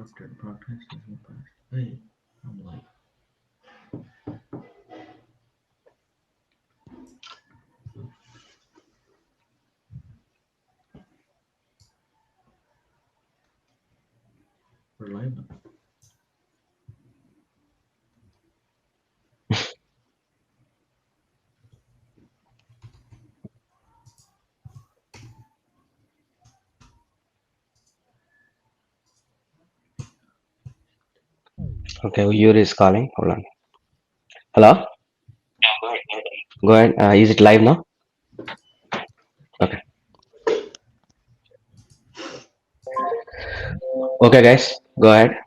interrupted broadcast has been passed. Hey, I'm live. We're live now. Okay, Yuri is calling. Hold on. Hello? Go ahead. Is it live now? Okay. Okay, guys. Go ahead.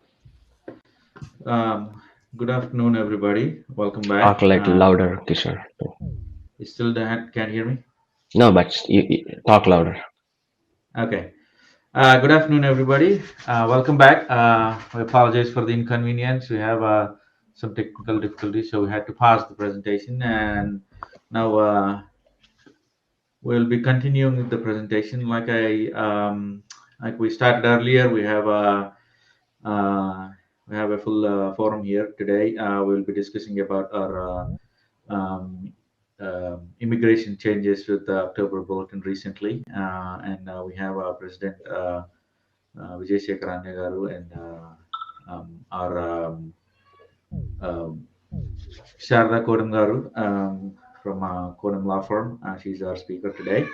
Good afternoon, everybody. Welcome Talk back. like louder, Kishore. You still can't hear me? No, but you talk louder. Okay. Good afternoon, everybody. Welcome back. I apologize for the inconvenience. We have some technical difficulties, so we had to pause the presentation. And now we'll be continuing with the presentation. Like we started earlier, we have a full forum here today. We'll be discussing about our um, immigration changes with the October bulletin recently, and we have our President Vijay Shekhar Garu and our um, Sharda Kodam Garu from Kodam Law Firm. She's our speaker today.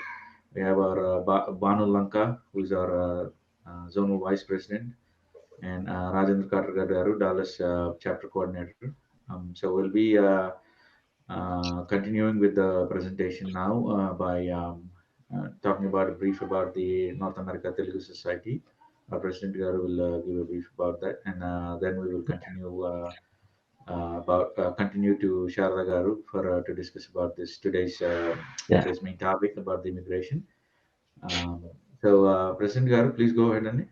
We have our Banu Lanka, who's our zonal vice president, and Rajendra Katragaru, Dallas chapter coordinator. So we'll be continuing with the presentation now by talking about a brief about the North America Telugu Society. President Garu will give a brief about that, and then we will continue to Sharada Garu for to discuss about this Yeah. today's main topic about the immigration. So, President Garu, please go ahead, Andy.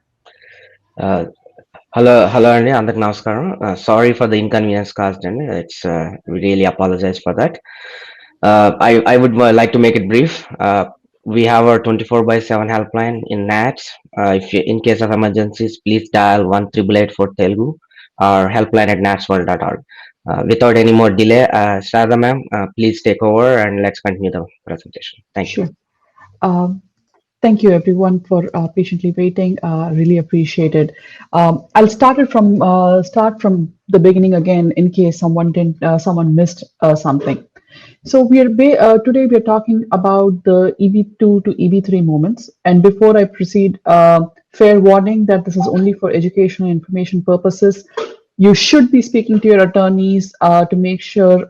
Hello, Andy. Andak namaskaram. Sorry for the inconvenience caused, and we really apologize for that. I would like to make it brief. We have our 24/7 helpline in NATS. If you, in case of emergencies, please dial 1-888 for Telugu or helpline at natsworld.org. Without any more delay, Shraddha ma'am, please take over and let's continue the presentation. Thank you. Sure. Um, Thank you, everyone, for patiently waiting. Really appreciate it. I'll start from the beginning again in case someone missed something. So today we are talking about the EB2 to EB3 moments. And before I proceed, fair warning that this is only for educational information purposes. You should be speaking to your attorneys to make sure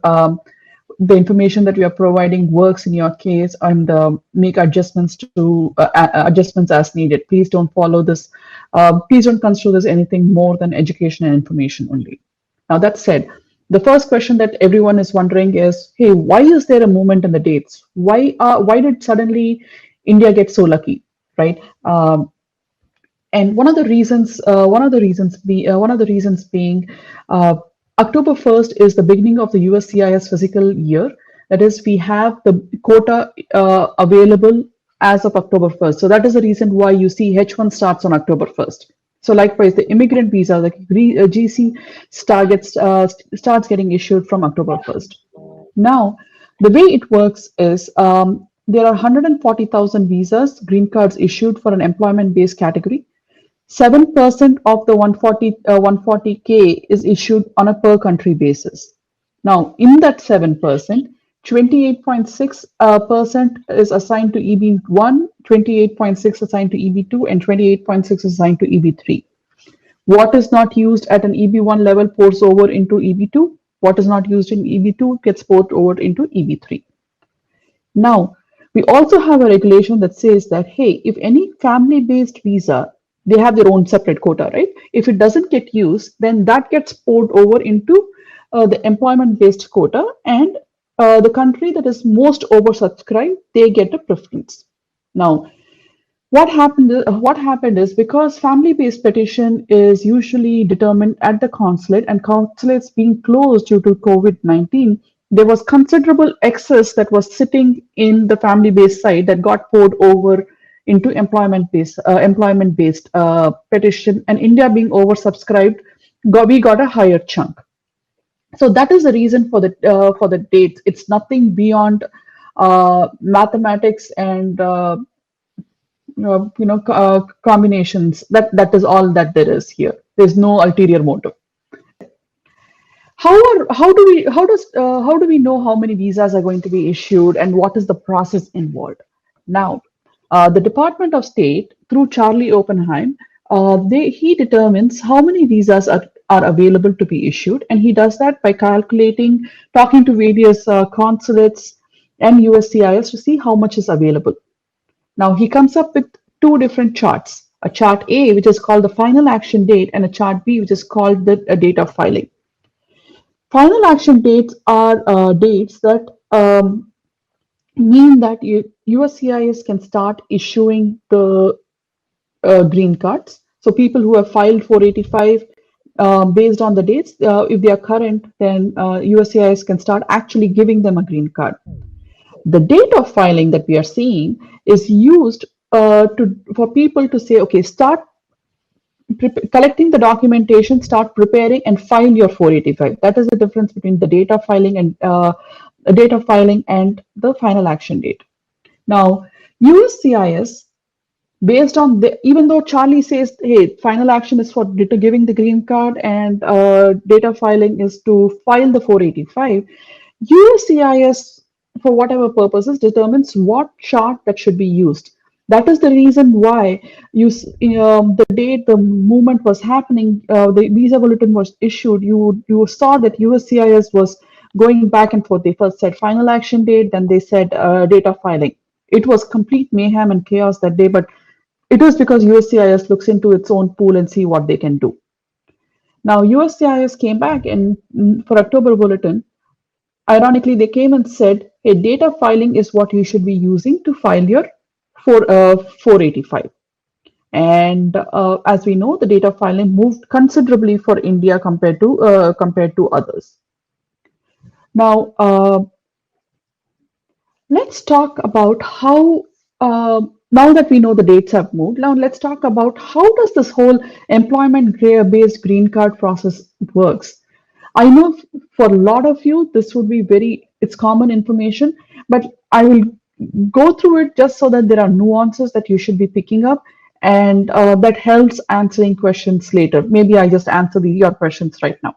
the information that we are providing works in your case, and make adjustments as needed. Please don't follow this. Please don't consider this anything more than education and information only. Now, that said, the first question that everyone is wondering is, hey, why is there a movement in the dates? Why did suddenly India get so lucky, right? And one of the reasons being, October 1st is the beginning of the USCIS fiscal year. That is, we have the quota available as of October 1st. So that is the reason why you see H1 starts on October 1st. So likewise, the immigrant visa, the GC starts getting issued from October 1st. Now, the way it works is there are 140,000 visas, green cards issued for an employment-based category. 7% of the 140K is issued on a per country basis. Now, in that 7%, 28.6% is assigned to EB1, 28.6 assigned to EB2, and 28.6 assigned to EB3. What is not used at an EB1 level pours over into EB2. What is not used in EB2 gets poured over into EB3. Now, we also have a regulation that says that, hey, if any family-based visa, they have their own separate quota, right? If it doesn't get used, then that gets poured over into the employment-based quota, and the country that is most oversubscribed, they get a preference. Now, what happened is because family-based petition is usually determined at the consulate, and consulates being closed due to COVID-19, there was considerable excess that was sitting in the family-based side that got poured over into employment-based petition, and India being oversubscribed, we got a higher chunk. So that is the reason for the dates. It's nothing beyond mathematics and combinations. That is all that there is here. There's no ulterior motive. How do we know how many visas are going to be issued and what is the process involved? Now, the Department of State through Charlie Oppenheim, he determines how many visas are available to be issued, and he does that by calculating, talking to various consulates and USCIS to see how much is available. Now he comes up with two different charts: a chart A, which is called the final action date, and a chart B, which is called the date of filing. Final action dates are dates that mean that USCIS can start issuing the green cards. So people who have filed 485 based on the dates, if they are current, then USCIS can start actually giving them a green card. The date of filing that we are seeing is used for people to say, okay, start collecting the documentation, start preparing, and file your 485. That is the difference between the date of filing and the final action date. Now, USCIS, based on even though Charlie says, hey, final action is for giving the green card and date of filing is to file the 485, USCIS, for whatever purposes, determines what chart that should be used. That is the reason why the date the movement was happening, the visa bulletin was issued, you saw that USCIS was going back and forth. They first said final action date, then they said date of filing. It was complete mayhem and chaos that day, but it was because USCIS looks into its own pool and see what they can do. Now, USCIS came back and for October bulletin, ironically, they came and said, hey, date of filing is what you should be using to file your 485. And as we know, the date of filing moved considerably for India compared to others. Now, let's talk about how, now that we know the dates have moved, now let's talk about how does this whole employment-based green card process works. I know for a lot of you, this would be it's common information, but I will go through it just so that there are nuances that you should be picking up, and that helps answering questions later. Maybe I just answer your questions right now.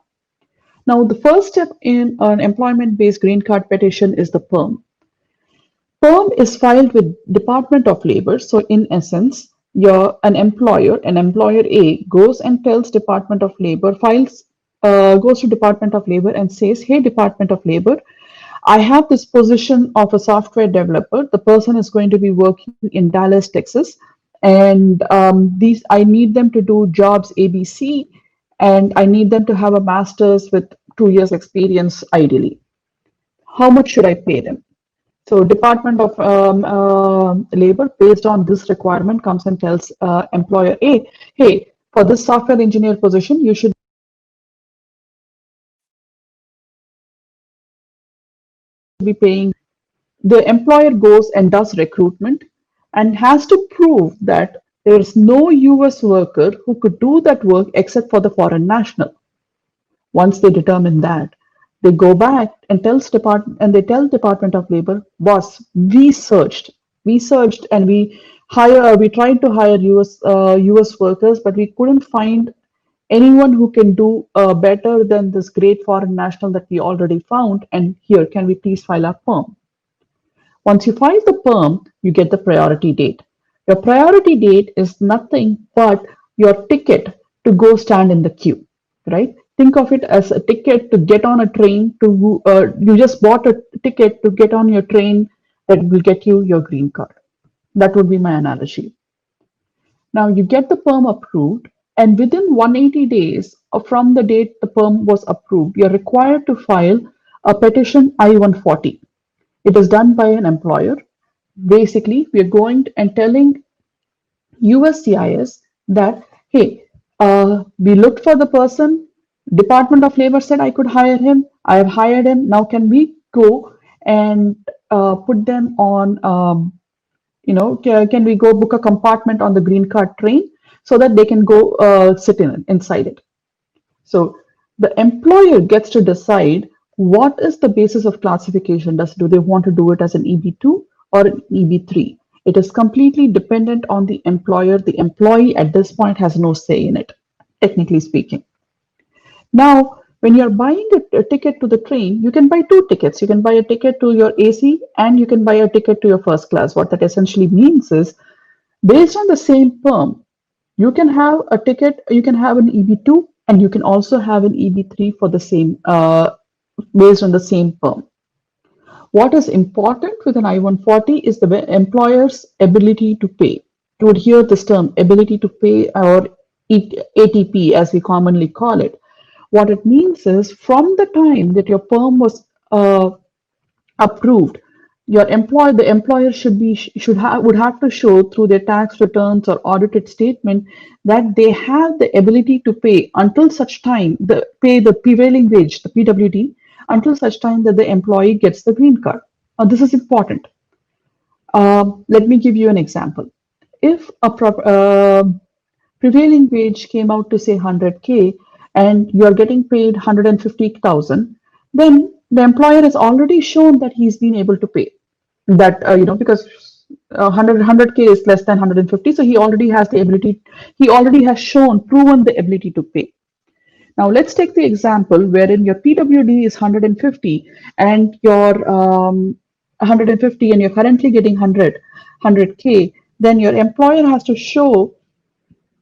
Now, the first step in an employment-based green card petition is the PERM. PERM is filed with Department of Labor. So in essence, an employer A goes and tells Department of Labor, goes to Department of Labor and says, hey, Department of Labor, I have this position of a software developer. The person is going to be working in Dallas, Texas, and I need them to do jobs ABC, and I need them to have a master's with 2 years experience ideally. How much should I pay them? So Department of Labor, based on this requirement, comes and tells employer A, hey, for this software engineer position, you should be paying. The employer goes and does recruitment and has to prove that there is no US worker who could do that work except for the foreign national. Once they determine that, they go back and tell Department of Labor, boss, we searched and we tried to hire US workers, but we couldn't find anyone who can do better than this great foreign national that we already found. And here, can we please file our PERM? Once you file the PERM, you get the priority date. Your priority date is nothing but your ticket to go stand in the queue, right? Think of it as a ticket to get on a train you just bought a ticket to get on your train that will get you your green card. That would be my analogy. Now you get the PERM approved, and within 180 days from the date the PERM was approved, you're required to file a petition I-140. It is done by an employer. Basically, we are going and telling USCIS that, hey, we looked for the person. Department of Labor said I could hire him. I have hired him. Now can we go and put them on can we go book a compartment on the green card train so that they can go sit inside it? So the employer gets to decide what is the basis of classification. Do they want to do it as an EB2 or an EB3? It is completely dependent on the employer. The employee at this point has no say in it, technically speaking. Now, when you're buying a ticket to the train, you can buy two tickets. You can buy a ticket to your AC and you can buy a ticket to your first class. What that essentially means is, based on the same perm, you can have a ticket, you can have an EB2 and you can also have an EB3 for the same, based on the same perm. What is important with an I-140 is the employer's ability to pay. You would hear this term, ability to pay, or ATP as we commonly call it. What it means is, from the time that your perm was approved, the employer would have to show through their tax returns or audited statement that they have the ability to pay until such time, pay the prevailing wage, the PWD, until such time that the employee gets the green card. Now, this is important. Let me give you an example. If a prevailing wage came out to say 100K and you're getting paid 150,000, then the employer has already shown that he's been able to pay that, because 100K is less than 150, so he already has the ability, he already has proven the ability to pay. Now let's take the example wherein your PWD is 150 and you're 150 and you're currently getting 100K, then your employer has to show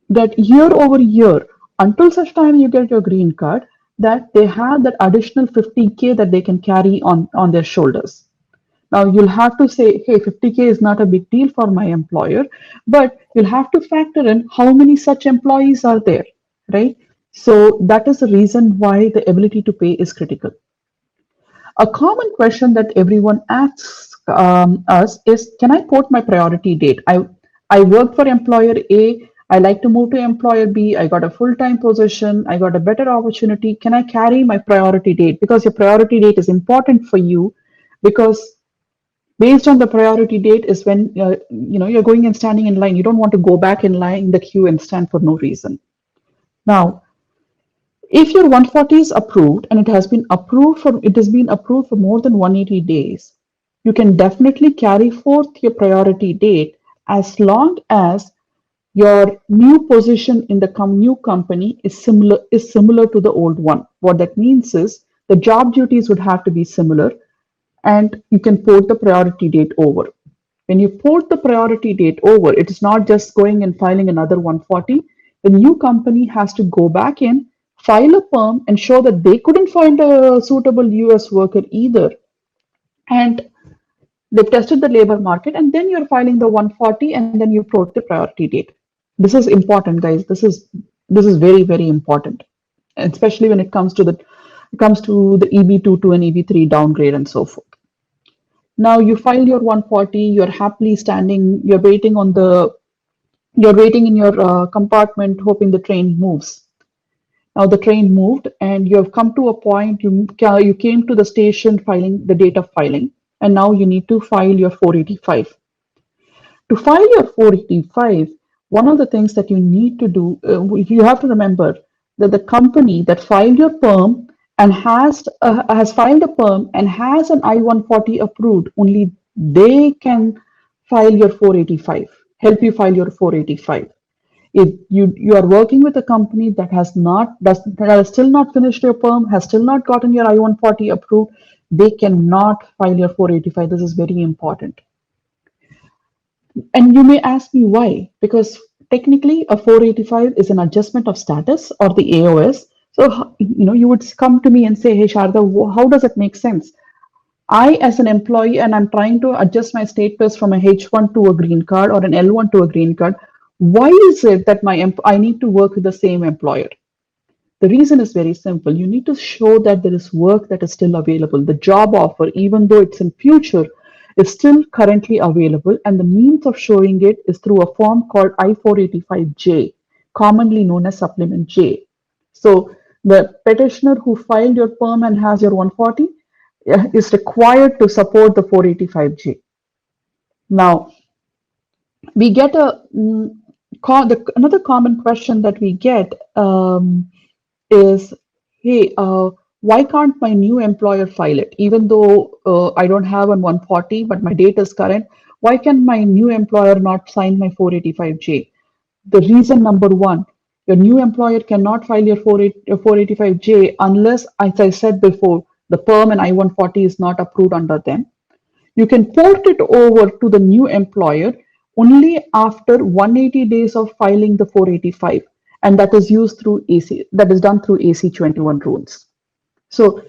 that year over year, until such time you get your green card, that they have that additional 50K that they can carry on their shoulders. Now you'll have to say, hey, 50K is not a big deal for my employer, but you'll have to factor in how many such employees are there, right? So that is the reason why the ability to pay is critical. A common question that everyone asks us is, can I port my priority date? I work for employer A, I like to move to employer B, I got a full-time position, I got a better opportunity. Can I carry my priority date? Because your priority date is important for you, because based on the priority date is when you're going and standing in line. You don't want to go back in line in the queue and stand for no reason. Now, if your 140 is approved and it has been approved for more than 180 days, you can definitely carry forth your priority date as long as your new position in the new company is similar to the old one. What that means is the job duties would have to be similar, and you can port the priority date over. When you port the priority date over, it is not just going and filing another 140. The new company has to go back in, file a perm, and show that they couldn't find a suitable US worker either. And they've tested the labor market, and then you're filing the 140, and then you port the priority date. This is important, guys. This is very, very important, especially when it comes to the EB2 to an EB3 downgrade and so forth. Now you file your 140, you're happily standing, you're waiting in your compartment, hoping the train moves. Now the train moved and you have come to a point, you came to the station filing the date of filing, and now you need to file your 485. To file your 485, one of the things that you need to do, you have to remember that the company that filed your perm and has filed a perm and has an I-140 approved, only they can file your 485, help you file your 485. If you are working with a company that has still not finished your perm, has still not gotten your I-140 approved, they cannot file your 485. This is very important. And you may ask me why, because technically a 485 is an adjustment of status, or the AOS. So, you would come to me and say, hey, Sharda, how does it make sense? I, as an employee, and I'm trying to adjust my status from a H1 to a green card or an L1 to a green card. Why is it that I need to work with the same employer? The reason is very simple. You need to show that there is work that is still available. The job offer, even though it's in future, is still currently available, and the means of showing it is through a form called I-485J, commonly known as Supplement J. So the petitioner who filed your perm and has your 140 is required to support the 485J. Now, we get another common question that we get is, hey, why can't my new employer file it? Even though I don't have an 140, but my date is current, why can my new employer not sign my 485J? The reason number one, your new employer cannot file your 485J unless, as I said before, the perm and I-140 is not approved under them. You can port it over to the new employer only after 180 days of filing the 485, and that is used through AC. That is done through AC 21 rules. So,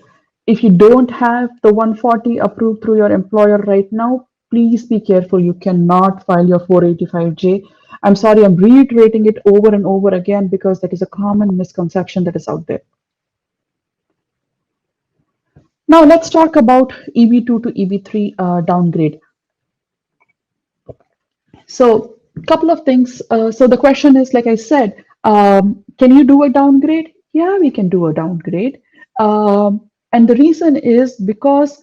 if you don't have the 140 approved through your employer right now, please be careful. You cannot file your 485J. I'm sorry, I'm reiterating it over and over again because that is a common misconception that is out there. Now, let's talk about EB2 to EB3 downgrade. So, a couple of things. So, the question is, like I said, can you do a downgrade? Yeah, we can do a downgrade. And the reason is because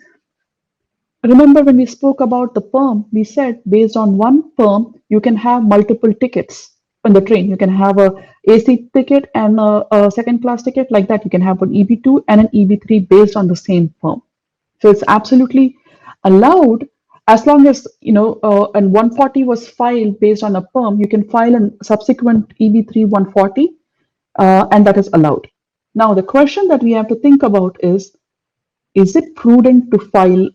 remember when we spoke about the perm, we said based on one perm, you can have multiple tickets on the train. You can have a AC ticket and a second class ticket like that. You can have an EB2 and an EB3 based on the same perm. So it's absolutely allowed as long as and 140 was filed based on a perm. You can file a subsequent EB3 140, and that is allowed. Now the question that we have to think about is it prudent to file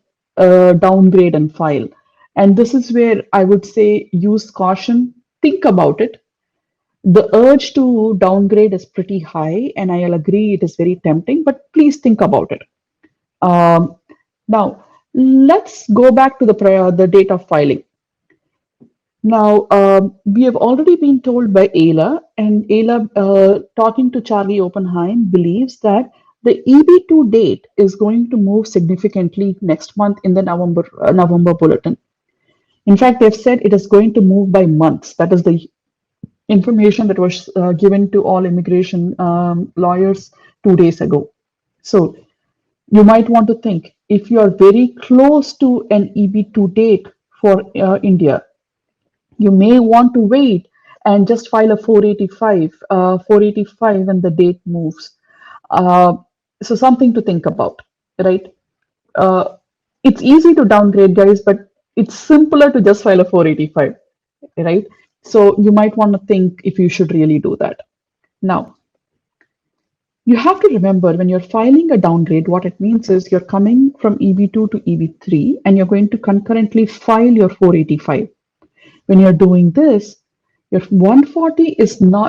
downgrade and file? And this is where I would say use caution. Think about it. The urge to downgrade is pretty high, and I'll agree it is very tempting, but please think about it. Now, let's go back to the date of filing. Now, we have already been told by Ayla, and Ayla, talking to Charlie Oppenheim, believes that the EB2 date is going to move significantly next month in the November bulletin. In fact, they've said it is going to move by months. That is the information that was given to all immigration lawyers 2 days ago. So you might want to think if you are very close to an EB2 date for India, you may want to wait and just file a 485 when the date moves. So something to think about, right? It's easy to downgrade, guys, but it's simpler to just file a 485, right? So you might want to think if you should really do that. Now, you have to remember when you're filing a downgrade, what it means is you're coming from EB2 to EB3 and you're going to concurrently file your 485. When you're doing this, your 140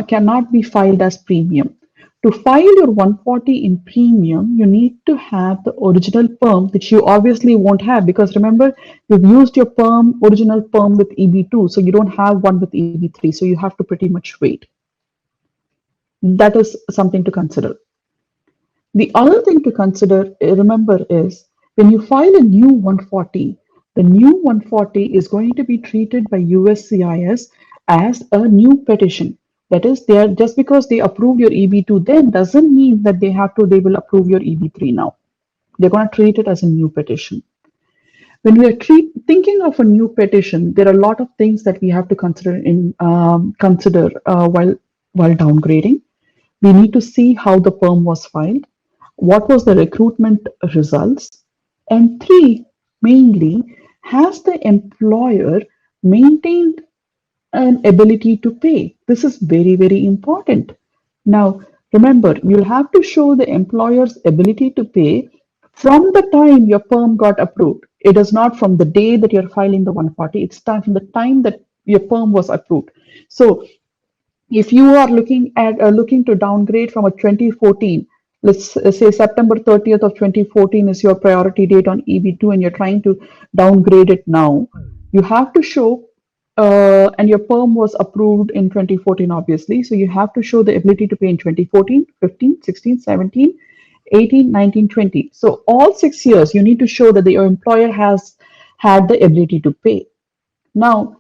cannot be filed as premium. To file your 140 in premium, you need to have the original perm, which you obviously won't have because remember, you've used your original perm with EB2, so you don't have one with EB3, so you have to pretty much wait. That is something to consider. The other thing to consider, remember, is when you file a new 140, the new 140 is going to be treated by USCIS as a new petition. That is, just because they approved your EB2 then doesn't mean that they will approve your EB3 now. They're going to treat it as a new petition. When we are thinking of a new petition, there are a lot of things that we have to consider while downgrading. We need to see how the perm was filed, what was the recruitment results, and three, mainly, has the employer maintained an ability to pay? This is very, very important. Now, remember, you'll have to show the employer's ability to pay from the time your perm got approved. It is not from the day that you're filing the 140, it's from the time that your perm was approved. So if you are looking to downgrade from a 2014, let's say September 30th of 2014 is your priority date on EB2 and you're trying to downgrade it now, you have to show, and your perm was approved in 2014 obviously, so you have to show the ability to pay in 2014, 15, 16, 17, 18, 19, 20. So all 6 years you need to show that your employer has had the ability to pay. Now,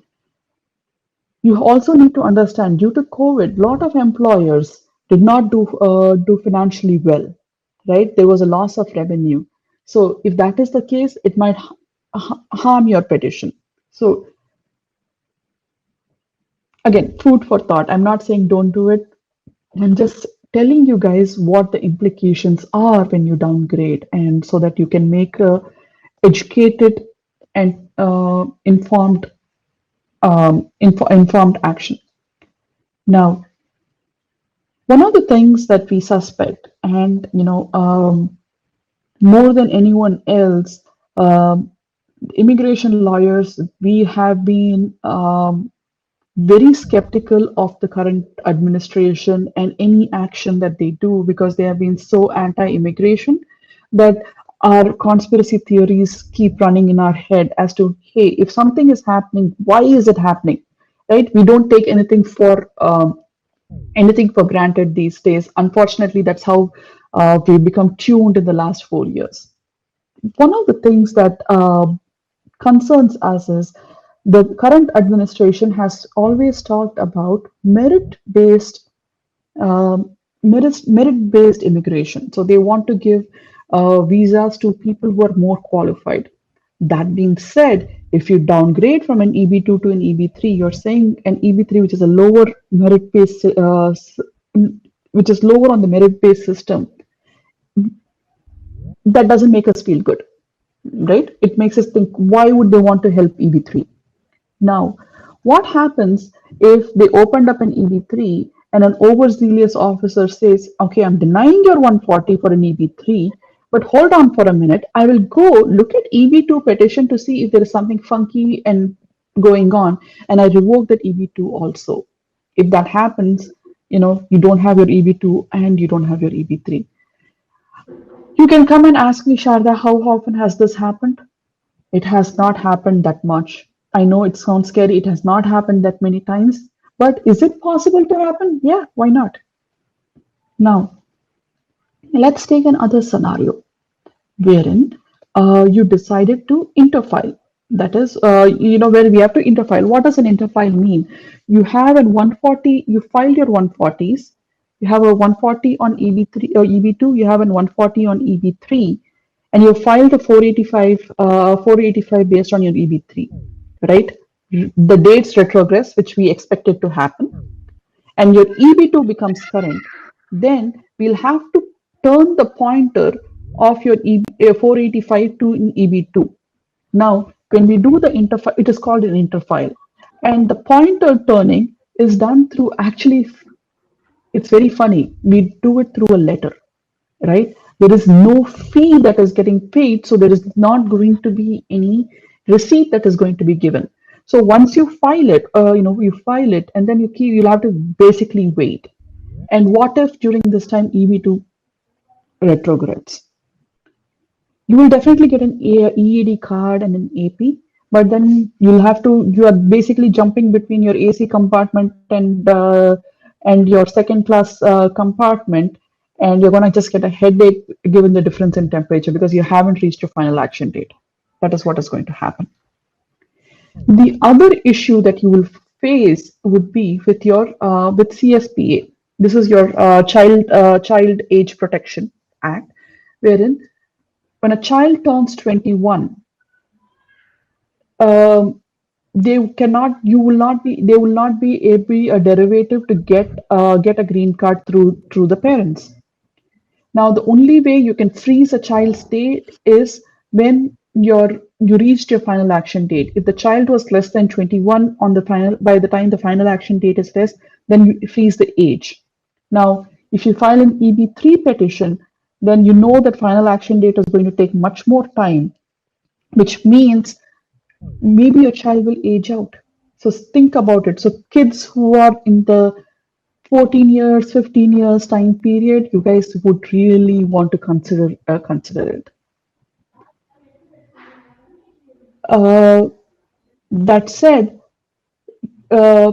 you also need to understand, due to COVID, a lot of employers did not do financially well, right? There was a loss of revenue. So if that is the case, it might harm your petition. So Again, food for thought. I'm not saying don't do it. I'm just telling you guys what the implications are when you downgrade, and so that you can make a educated and informed action. Now, one of the things that we suspect, and more than anyone else, immigration lawyers, we have been very skeptical of the current administration and any action that they do, because they have been so anti-immigration that our conspiracy theories keep running in our head as to, hey, if something is happening, why is it happening? Right? We don't take anything for granted these days. Unfortunately, that's how we've become tuned in the last 4 years. One of the things that concerns us is the current administration has always talked about merit-based immigration. So they want to give visas to people who are more qualified. That being said, if you downgrade from an EB2 to an EB3, you're saying an EB3, which is a lower merit-based, which is lower on the merit-based system, that doesn't make us feel good, right? It makes us think, why would they want to help EB3? Now, what happens if they opened up an EB3 and an overzealous officer says, okay, I'm denying your 140 for an EB3, but hold on for a minute, I will go look at EB2 petition to see if there is something funky and going on, and I revoke that EB2 also. If that happens, you don't have your EB2 and you don't have your EB3. You can come and ask me, Sharda, how often has this happened? It has not happened that much. I know it sounds scary. It has not happened that many times, but is it possible to happen? Yeah, why not? Now, let's take another scenario wherein you decided to interfile. That is, where we have to interfile. What does an interfile mean? You have an 140, you filed your 140s, you have a 140 on EB3 or EB2, you have an 140 on EB3, and you filed a 485 based on your EB3, right? The dates retrogress, which we expected to happen, and your EB2 becomes current. Then we'll have to turn the pointer of your 485 to in EB2. Now, when we do the interfile, it is called an interfile, and the pointer turning is done through, actually, it's very funny. We do it through a letter, right? There is no fee that is getting paid, so there is not going to be any receipt that is going to be given. So once you file it, you file it, and then you'll have to basically wait. And what if during this time EB2 retrogrades? You will definitely get an EAD card and an AP, but then you are basically jumping between your AC compartment and your second class compartment, and you're going to just get a headache given the difference in temperature because you haven't reached your final action date. That is what is going to happen. The other issue that you will face would be with your with CSPA. This is your Child Age Protection Act, wherein when a child turns 21, they will not be a derivative to get a green card through the parents. Now, the only way you can freeze a child's date is when you reached your final action date. If the child was less than 21 by the time the final action date is less, then you freeze the age. Now, if you file an EB3 petition, then you know that final action date is going to take much more time, which means maybe your child will age out. So think about it. So kids who are in the 14 years, 15 years time period, you guys would really want to consider it. That said,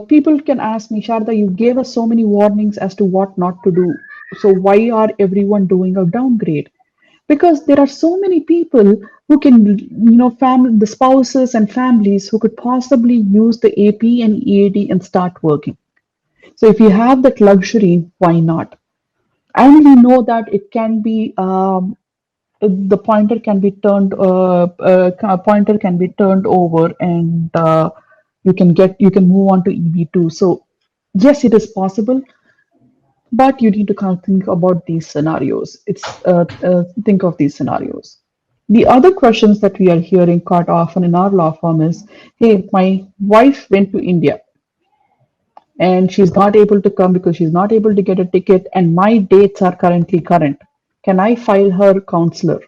people can ask me, Sharda, you gave us so many warnings as to what not to do. So why are everyone doing a downgrade? Because there are so many people who can, the spouses and families who could possibly use the AP and EAD and start working. So if you have that luxury, why not? And we know that it can be the pointer can be turned over, and you can move on to EB2. So yes, it is possible, but you need to kind of think about these scenarios. Think of these scenarios. The other questions that we are hearing quite often in our law firm is, hey, my wife went to India and she's not able to come because she's not able to get a ticket, and my dates are currently current. Can I file her counselor?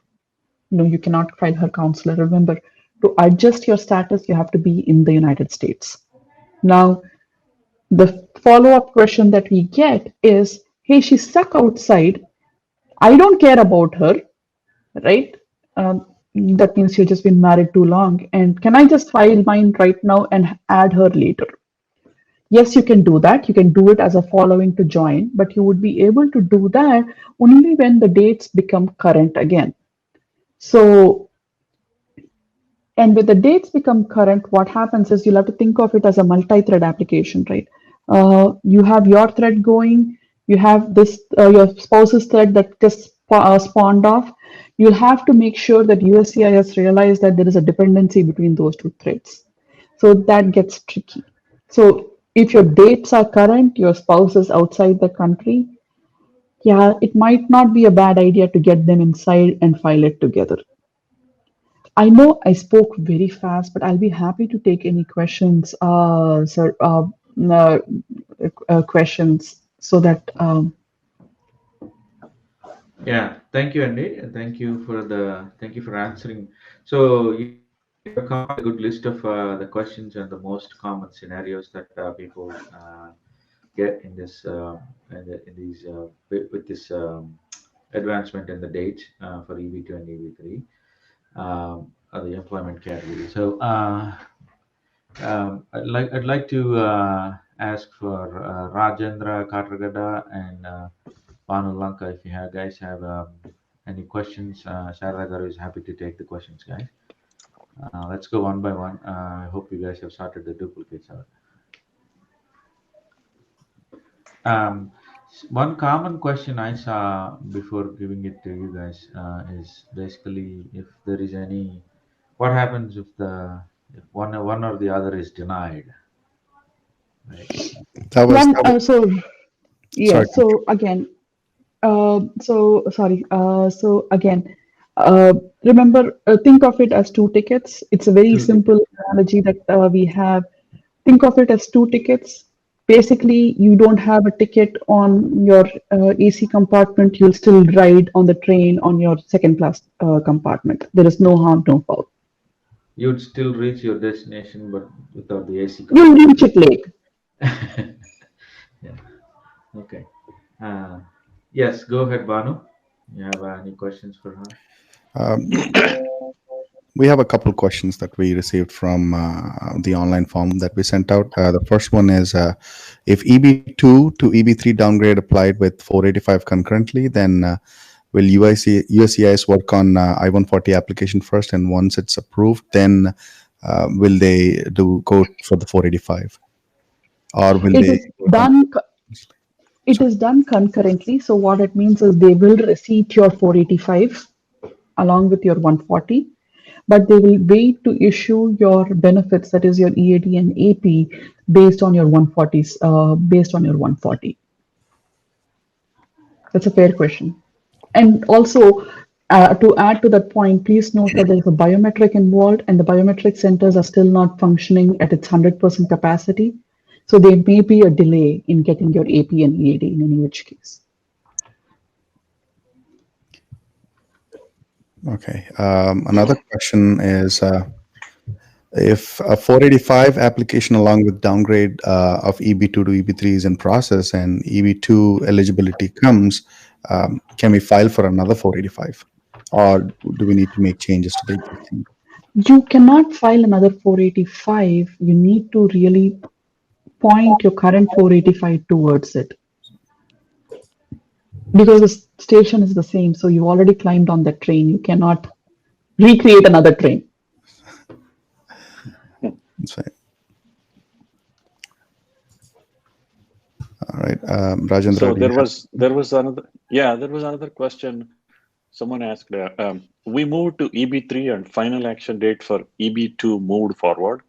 No, you cannot file her counselor. Remember, to adjust your status, you have to be in the United States. Now, the follow-up question that we get is, hey, she's stuck outside. I don't care about her, right? That means you've just been married too long. And can I just file mine right now and add her later? Yes, you can do that. You can do it as a following to join, but you would be able to do that only when the dates become current again. So, and with the dates become current, what happens is you'll have to think of it as a multi-thread application, right? You have your thread going, you have this your spouse's thread that just spawned off. You'll have to make sure that USCIS realize that there is a dependency between those two threads. So that gets tricky. So if your dates are current, your spouse is outside the country, yeah, it might not be a bad idea to get them inside and file it together. I know I spoke very fast, but I'll be happy to take any questions, sir, questions so that. Yeah, thank you, Andy. And thank you for answering. So you have covered a good list of the questions and the most common scenarios that people get in this in these with this advancement in the date for EB2 and EB3, the employment category. So I'd like to ask for Rajendra Katragada and Banu Lanka, if you guys have any questions. Sarada Garu is happy to take the questions, guys. Let's go one by one. I hope you guys have sorted the duplicates out. One common question I saw before giving it to you guys is basically if there is any, what happens if if one or the other is denied, right? That was so yeah. Sorry. So again, so sorry. So again, remember, think of it as two tickets. It's a very simple analogy that we have. Think of it as two tickets. Basically, you don't have a ticket on your AC compartment. You'll still ride on the train on your second class compartment. There is no harm, no foul. You'd still reach your destination, but without the AC. You'll reach it late. Yeah. Okay. Yes, go ahead, Banu. You have any questions for her? We have a couple of questions that we received from the online form that we sent out. The first one is if EB2 to EB3 downgrade applied with 485 concurrently, then will USCIS work on I-140 application first, and once it's approved, then will they go for the 485? Or will It is done concurrently. So what it means is they will receive your 485 along with your 140, but they will wait to issue your benefits, that is your EAD and AP, based on your 140s, based on your 140. That's a fair question. And also, to add to that point, please note that there is a biometric involved, and the biometric centers are still not functioning at its 100% capacity. So there may be a delay in getting your AP and EAD in any which case. Okay. Another question is if a 485 application along with downgrade of EB2 to EB3 is in process and EB2 eligibility comes, can we file for another 485? Or do we need to make changes to the existing? You cannot file another 485. You need to really point your current 485 towards it. Because the station is the same, so you already climbed on that train. You cannot recreate another train. That's right. All right, Rajendra. So there was another question. Someone asked, we moved to EB3 and final action date for EB2 moved forward.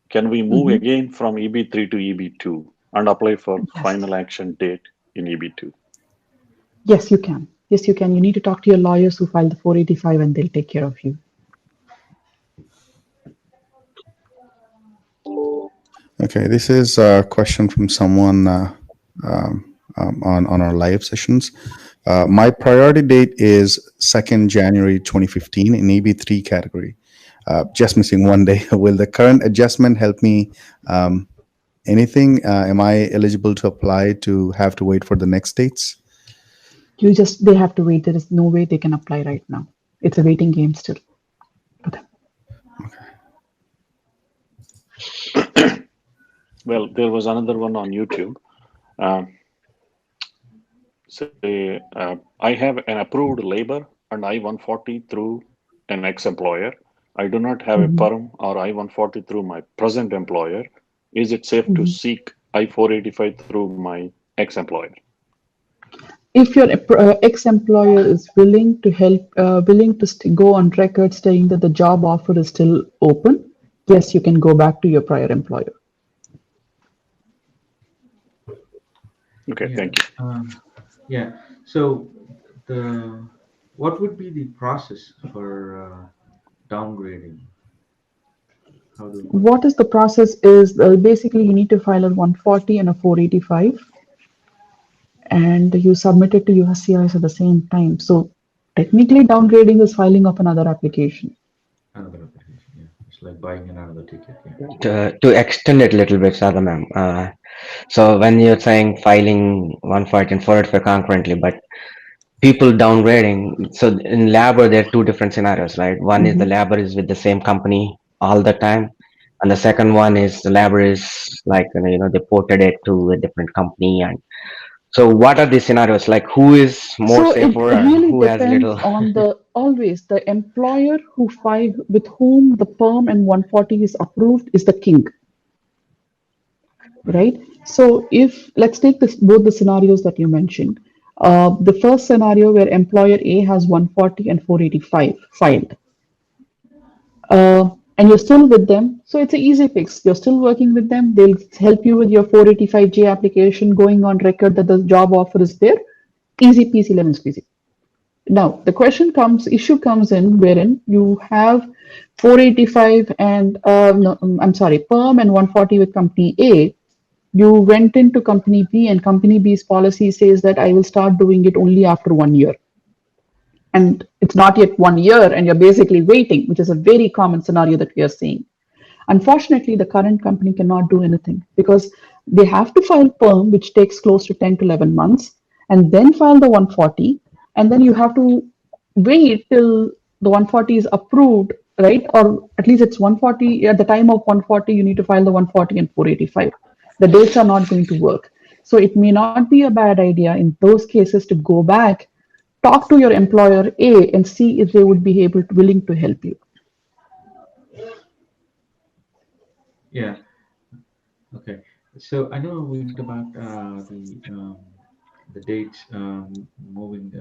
can we move again from EB3 to EB2 and apply for Yes. final action date in EB2? Yes, you can. Yes, you can. You need to talk to your lawyers who filed the 485 and they'll take care of you. Okay, this is a question from someone on our live sessions. My priority date is 2nd January 2015 in EB3 category. Just missing one day. Will the current adjustment help me? Anything? Am I eligible to apply to have to wait for the next dates? They have to wait. There is no way they can apply right now. It's a waiting game still. Well, there was another one on YouTube. I have an approved labor and I-140 through an ex-employer. I do not have a perm or I-140 through my present employer. Is it safe to seek I-485 through my ex-employer? If your ex-employer is willing to help, willing to go on record saying that the job offer is still open, yes, you can go back to your prior employer. Okay, Yeah. thank you. Yeah. So what would be the process for downgrading? What is the process is basically you need to file a 140 and a 485 and you submit it to USCIS at the same time. So technically downgrading is filing of another application. Another application, yeah. It's like buying another ticket. Yeah. To extend it a little bit, Sada ma'am. So when you're saying filing 140 and 485 concurrently, but people downgrading, so in labor there are two different scenarios, right? One is the labor is with the same company all the time, and the second one is the labor is like they ported it to a different company. And so what are these scenarios, like who is more So safer it and really who has depends little? on always the employer who with whom the perm and 140 is approved is the king, right? So if let's take both the scenarios that you mentioned. The first scenario where employer A has 140 and 485 filed, and you're still with them, so it's an easy fix. You're still working with them. They'll help you with your 485J application, going on record that the job offer is there. Easy peasy lemon squeezy. Now the issue comes in wherein you have 485 and no, I'm sorry, perm and 140 with company A. You went into company B and company B's policy says that I will start doing it only after 1 year. And it's not yet 1 year and you're basically waiting, which is a very common scenario that we are seeing. Unfortunately, the current company cannot do anything because they have to file perm, which takes close to 10 to 11 months, and then file the 140. And then you have to wait till the 140 is approved, right? Or at least it's 140. At the time of 140, you need to file the 140 and 485. The dates are not going to work. So it may not be a bad idea in those cases to go back, talk to your employer A and see if they would be willing to help you. Yeah. Okay. So I know we talked about the dates moving.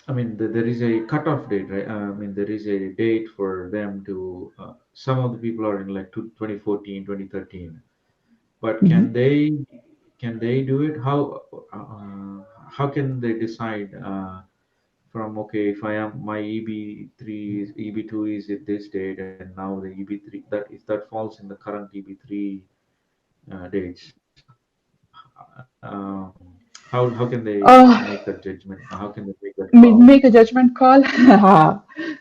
I mean, there is a cutoff date, right? I mean, there is a date for them to. Some of the people are in like 2014, 2013, but can they do it? How can they decide from okay, if I am my EB3 is EB2 is at this date, and now the EB3 that if that falls in the current EB3 dates, how can they make that judgment? How can they make that call? Make a judgment call.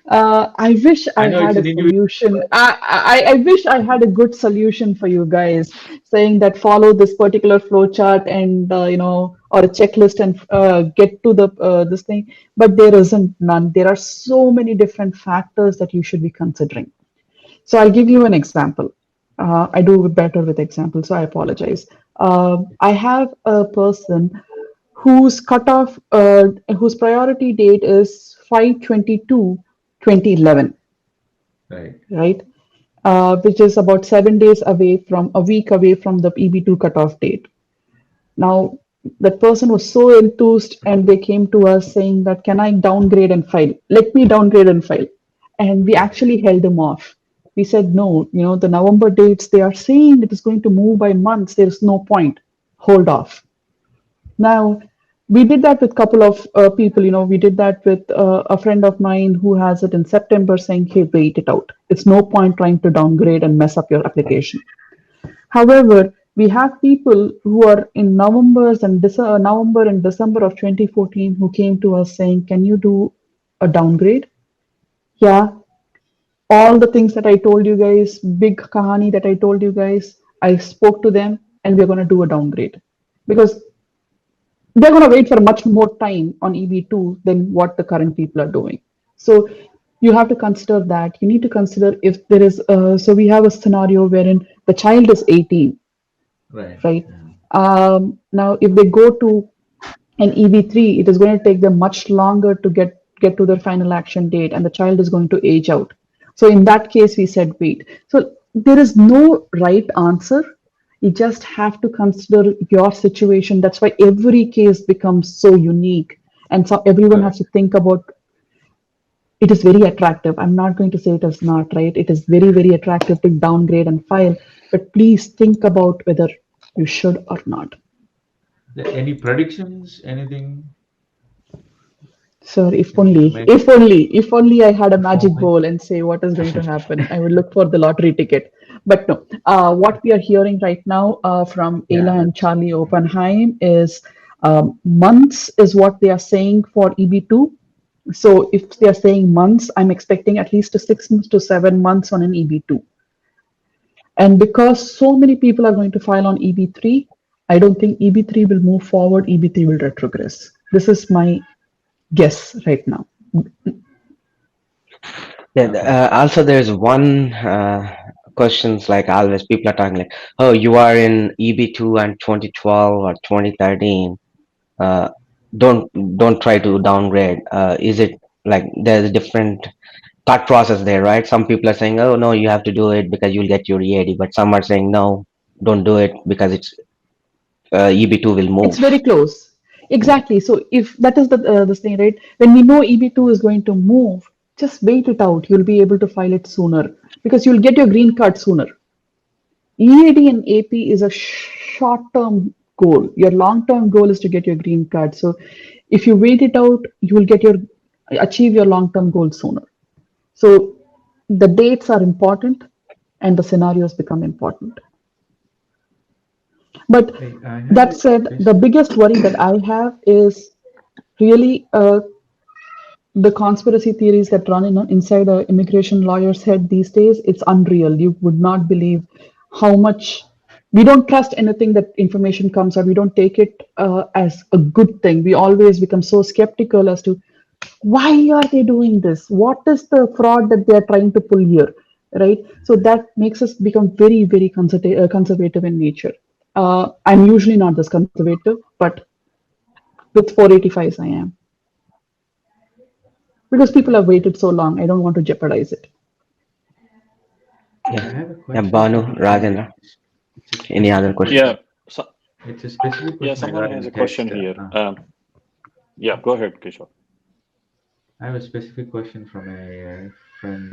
I wish I know had it's a an individual. solution. I wish I had a good solution for you guys, saying that follow this particular flow chart and or a checklist and get to the this thing. But there isn't none. There are so many different factors that you should be considering. So I'll give you an example. I do better with examples, so I apologize. I have a person whose cutoff, whose priority date is 5/22/2011, right? Which is about 7 days away a week away from the EB2 cutoff date. Now, that person was so enthused and they came to us saying that, can I downgrade and file? Let me downgrade and file. And we actually held him off. We said no. The November dates, they are saying it is going to move by months. There is no point. Hold off. Now, we did that with a couple of people. We did that with a friend of mine who has it in September, saying, "Hey, wait it out. It's no point trying to downgrade and mess up your application." However, we have people who are in November and December of 2014 who came to us saying, "Can you do a downgrade?" Yeah, all the things that I told you guys, big kahani that I told you guys, I spoke to them and we're going to do a downgrade because they're going to wait for much more time on EB2 than what the current people are doing. So you have to consider that. You need to consider if there is, so we have a scenario wherein the child is 18, Right. right? Yeah. Now, if they go to an EB3, it is going to take them much longer to get to their final action date, and the child is going to age out. So in that case, we said wait. So there is no right answer. You just have to consider your situation. That's why every case becomes so unique, and so everyone has to think about. It is very attractive. I'm not going to say it is not, right? It is very, very attractive to downgrade and file, but please think about whether you should or not. Any predictions? Anything? Sir, if Anything to only, make? if only I had a If magic only. ball and say what is going to happen, I would look for the lottery ticket. But no, what we are hearing right now from Yeah. Ayla and Charlie Oppenheim is months is what they are saying for EB2. So if they are saying months, I'm expecting at least 6 to 7 months on an EB2. And because so many people are going to file on EB3, I don't think EB3 will move forward, EB3 will retrogress. This is my guess right now. Yeah, also there's one questions like always people are talking like, oh, you are in EB2 and 2012 or 2013. Uh, don't try to downgrade. Is it like there's a different thought process there, right? Some people are saying, oh no, you have to do it because you'll get your EAD, but some are saying no, don't do it because it's EB2 will It's move. very close. Exactly. So if that is the this thing, right? When we know EB2 is going to move, just wait it out. You'll be able to file it sooner because you'll get your green card sooner. EAD and AP is a short-term goal. Your long-term goal is to get your green card. So if you wait it out, you will achieve your long-term goal sooner. So the dates are important and the scenarios become important. But Hey, I have that a said, the question. biggest worry that I have is really the conspiracy theories that run inside a immigration lawyer's head these days. It's unreal. You would not believe how much we don't trust anything that information comes out. We don't take it as a good thing. We always become so skeptical as to why are they doing this? What is the fraud that they are trying to pull here? Right? So that makes us become very, very conservative in nature. I'm usually not this conservative, but with 485s, I am. Because people have waited so long, I don't want to jeopardize it. I Yeah, have a yeah, question Banu, regarding. Rajendra. It's a Any other specific question? Yeah. question. So, It's a specific yeah, question someone has regarding a question text. here. Yeah, go ahead, Kishore. I have a specific question from a friend.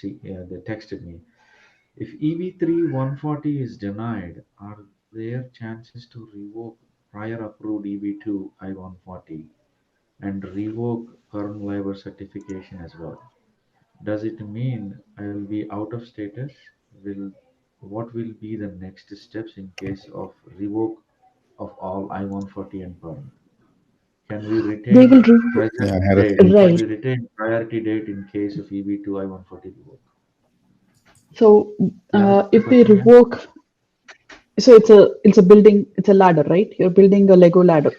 They texted me. If EB3 140 is denied, are there chances to revoke prior approved EB2 I-140 and revoke perm labor certification as well? Does it mean I will be out of status? What will be the next steps in case of revoke of all I-140 and perm? Can we They will retain Yeah, present I had a date? same Can right. we question. retain priority date in case of EB2 I-140 revoke? So You understand the if they question, guys? revoke, so it's a building, it's a ladder, right? You're building a Lego ladder.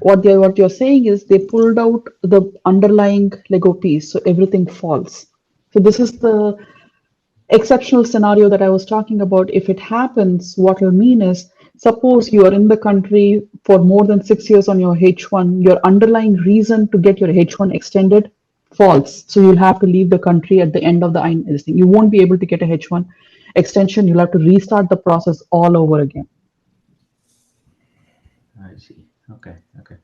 What you're saying is they pulled out the underlying Lego piece, so everything falls. So this is the exceptional scenario that I was talking about. If it happens, what will mean is suppose you are in the country for more than 6 years on your H1, your underlying reason to get your H1 extended falls. So you'll have to leave the country at the end of the this thing. You won't be able to get a H1 extension. You'll have to restart the process all over again. I see. Okay. Okay.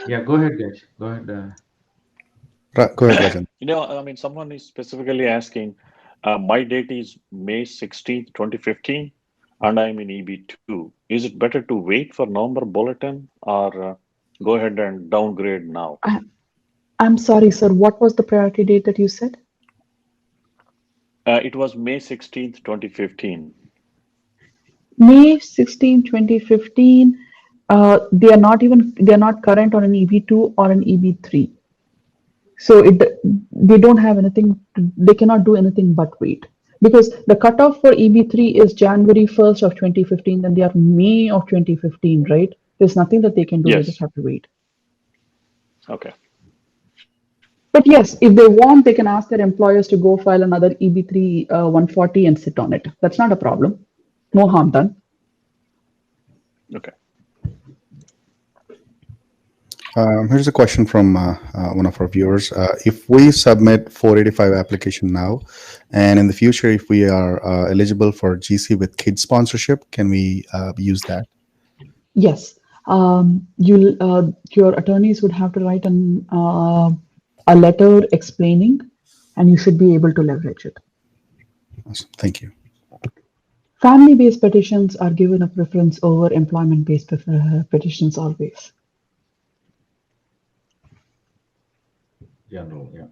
Yeah. Go ahead, guys. Go ahead. Go ahead, Rajan. I mean, someone is specifically asking, my date is May 16th, 2015, and I'm in EB2. Is it better to wait for November bulletin or go ahead and downgrade now? I'm sorry, sir. What was the priority date that you said? It was May 16th, 2015. May 16, 2015. They are not current on an EB2 or an EB3. So they don't have anything, they cannot do anything but wait. Because the cutoff for EB3 is January 1st of 2015, and they are May of 2015, right? There's nothing that they can do, Yes. they just have to wait. Okay. But yes, if they want, they can ask their employers to go file another EB3 140 and sit on it. That's not a problem. No harm done. Okay. Here's a question from one of our viewers. If we submit 485 application now, and in the future, if we are eligible for GC with kid sponsorship, can we use that? Yes. Your attorneys would have to write a letter explaining, and you should be able to leverage it. Awesome. Thank you. Family-based petitions are given a preference over employment-based petitions always. General, yeah.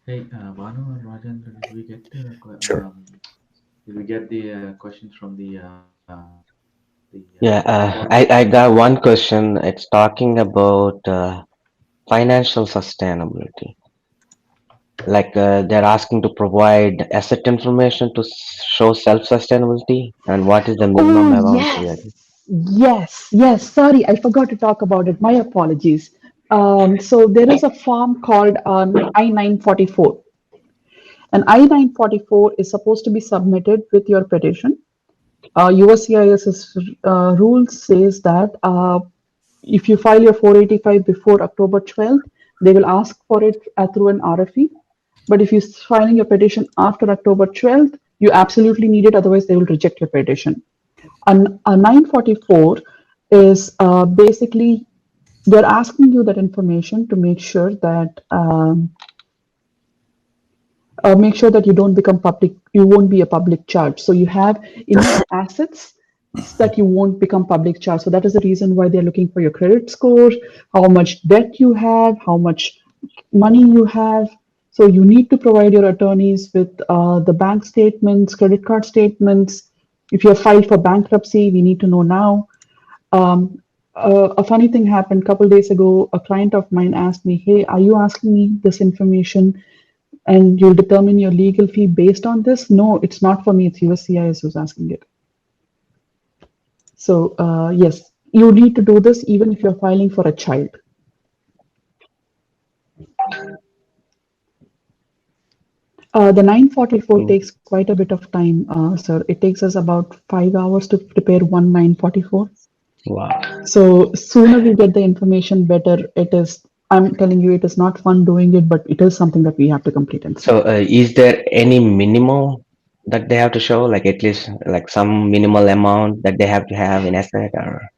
Hey, Banu and Rajendra, did we get Sure. the questions from the Yeah, I got one question. It's talking about financial sustainability. Like they're asking to provide asset information to show self-sustainability, and what is the minimum Oh, amount we are. yes. Sorry, I forgot to talk about it. My apologies. So there is a form called I-944. An I-944 is supposed to be submitted with your petition. USCIS's rules says that if you file your 485 before October 12th, they will ask for it through an RFE. But if you're filing your petition after October 12th, you absolutely need it, otherwise they will reject your petition. And a 944 is basically, they're asking you that information to make sure that you don't become public, you won't be a public charge. So you have enough assets that you won't become public charge. So that is the reason why they're looking for your credit score, how much debt you have, how much money you have. So you need to provide your attorneys with the bank statements, credit card statements. If you're filed for bankruptcy, we need to know now. A funny thing happened a couple days ago. A client of mine asked me, hey, are you asking me this information and you'll determine your legal fee based on this? No, it's not for me. It's USCIS who's asking it. So yes, you need to do this even if you're filing for a child. The 944 takes quite a bit of time, sir. It takes us about 5 hours to prepare one 944. Wow. So sooner we get the information, better it is. I'm telling you, it is not fun doing it, but it is something that we have to complete. And So is there any minimal that they have to show, like at least like some minimal amount that they have to have in asset? Or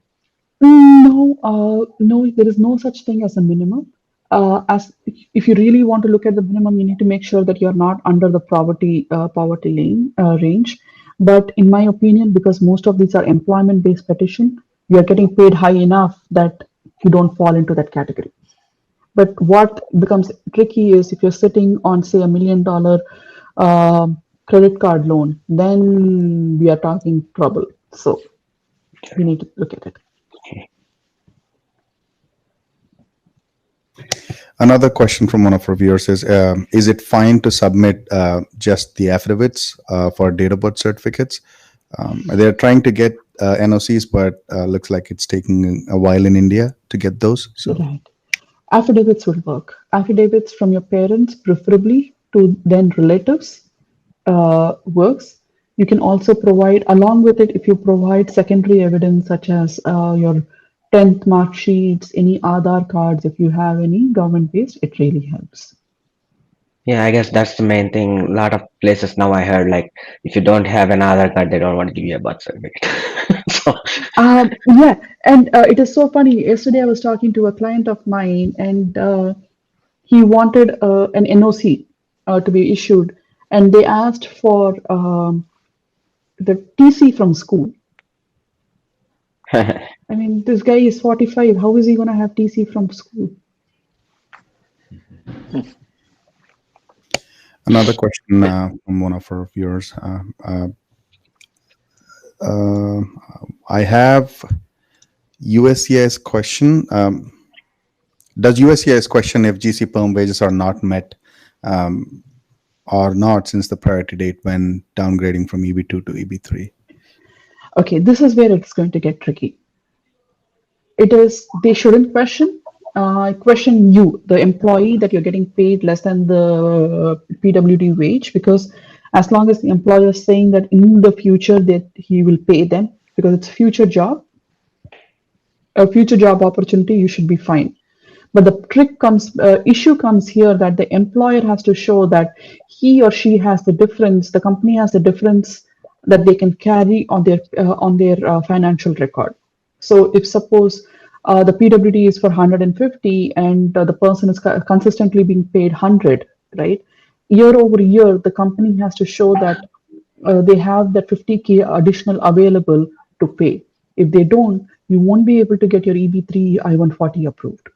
no, there is no such thing as a minimum. As if you really want to look at the minimum, you need to make sure that you're not under the poverty lane range. But in my opinion, because most of these are employment-based petition, you are getting paid high enough that you don't fall into that category. But what becomes tricky is if you're sitting on, say, $1 million credit card loan, then we are talking trouble. So we need to look at it. Another question from one of our viewers is it fine to submit just the affidavits for date of birth certificates? They're trying to get NOCs, but looks like it's taking a while in India to get those. So. Right. Affidavits will work. Affidavits from your parents, preferably, to then relatives, works. You can also provide, along with it, if you provide secondary evidence such as your 10th mark sheets, any Aadhaar cards, if you have any government-based, it really helps. Yeah, I guess that's the main thing. A lot of places now I heard like if you don't have an Aadhaar card, they don't want to give you a birth certificate. So Yeah, and it is so funny. Yesterday, I was talking to a client of mine, and he wanted an NOC to be issued, and they asked for the TC from school. I mean, this guy is 45. How is he going to have TC from school? Another question from one of our viewers. I have USCIS question. Does USCIS question if GC perm wages are not met or not since the priority date when downgrading from EB2 to EB3? Okay, this is where it's going to get tricky. They shouldn't question you, the employee, that you're getting paid less than the PWD wage, because as long as the employer is saying that in the future that he will pay them, because it's a future job opportunity, you should be fine. But the issue comes here that the employer has to show that he or she has the difference, the company has the difference that they can carry on their financial record. So if suppose the PWD is for 150 and the person is consistently being paid 100, right? Year over year, the company has to show that they have that 50K additional available to pay. If they don't, you won't be able to get your EB3 I-140 approved.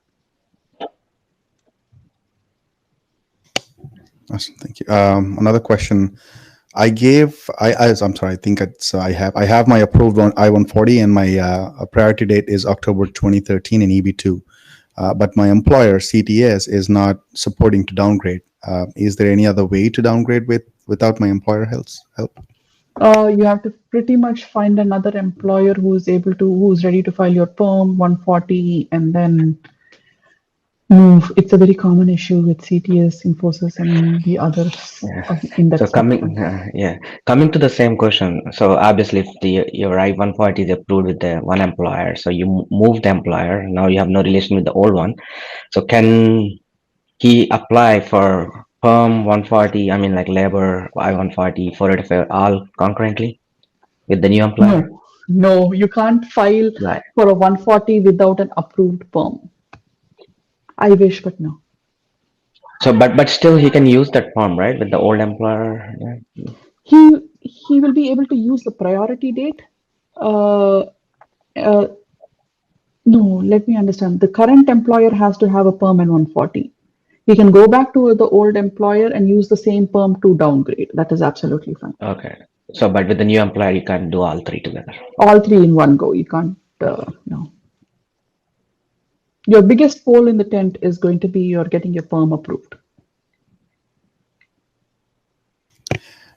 Awesome, thank you. Another question. I'm sorry. I think I have my approved on I-140 and my priority date is October 2013 in EB2. But my employer CTS is not supporting to downgrade. Is there any other way to downgrade without my employer help? You have to pretty much find another employer who's ready to file your perm 140 and then move. It's a very common issue with CTS, Infosys, and the others in that so spectrum. coming to the same question. So obviously, if your I-140 is approved with the one employer, so you move the employer. Now you have no relation with the old one. So can he apply for perm 140? I mean, like labor I-140, 485, all concurrently with the new employer. No, you can't file Right. for a 140 without an approved perm. I wish, but no. So, but still, he can use that form, right, with the old employer. Yeah. He will be able to use the priority date. No, let me understand. The current employer has to have a perm and 140. He can go back to the old employer and use the same perm to downgrade. That is absolutely fine. Okay. So, but with the new employer, you can't do all three together. All three in one go. You can't. No. Your biggest pole in the tent is going to be you're getting your perm approved.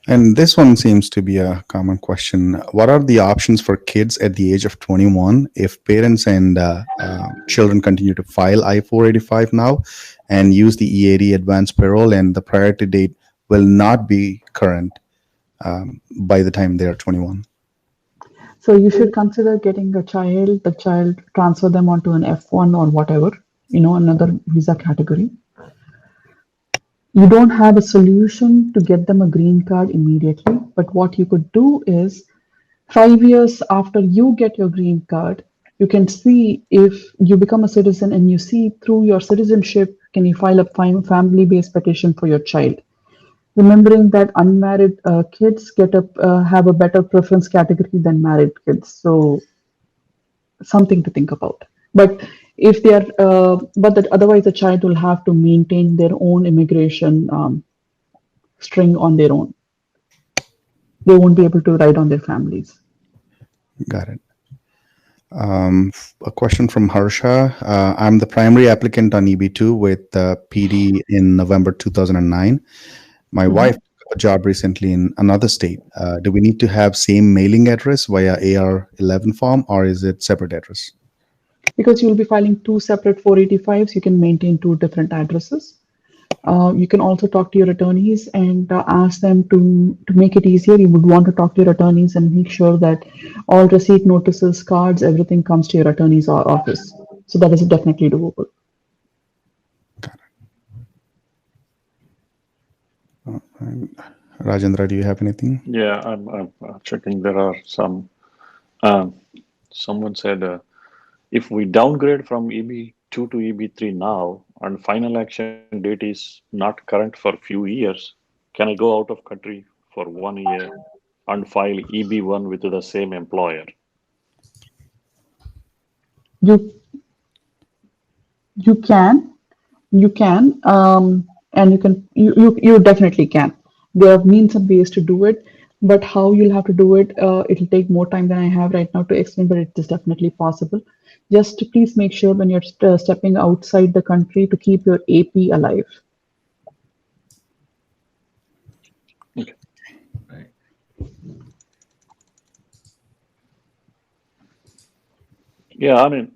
And this one seems to be a common question. What are the options for kids at the age of 21 if parents and children continue to file I-485 now and use the E80 advanced payroll and the priority date will not be current by the time they are 21? So you should consider getting the child, transfer them onto an F1 or whatever, another visa category. You don't have a solution to get them a green card immediately, but what you could do is 5 years after you get your green card, you can see if you become a citizen and you see through your citizenship, can you file a family-based petition for your child? Remembering that unmarried kids have a better preference category than married kids. So something to think about. But if they are, otherwise the child will have to maintain their own immigration string on their own. They won't be able to ride on their families. Got it. A question from Harsha. I'm the primary applicant on EB2 with PD in November 2009. My wife took a job recently in another state. Do we need to have same mailing address via AR11 form or is it separate address? Because you'll be filing two separate 485s, you can maintain two different addresses. You can also talk to your attorneys and ask them to make it easier. You would want to talk to your attorneys and make sure that all receipt notices, cards, everything comes to your attorney's office. So that is definitely doable. Got it. Rajendra, do you have anything? Yeah, I'm checking. There are some. Someone said if we downgrade from EB2 to EB3 now and final action date is not current for few years, can I go out of country for 1 year and file EB1 with the same employer? You can, and you definitely can. There are means and ways to do it, but how you'll have to do it, it'll take more time than I have right now to explain, but it is definitely possible. Just to please make sure when you're stepping outside the country to keep your AP alive. Okay. Right. Yeah, I mean,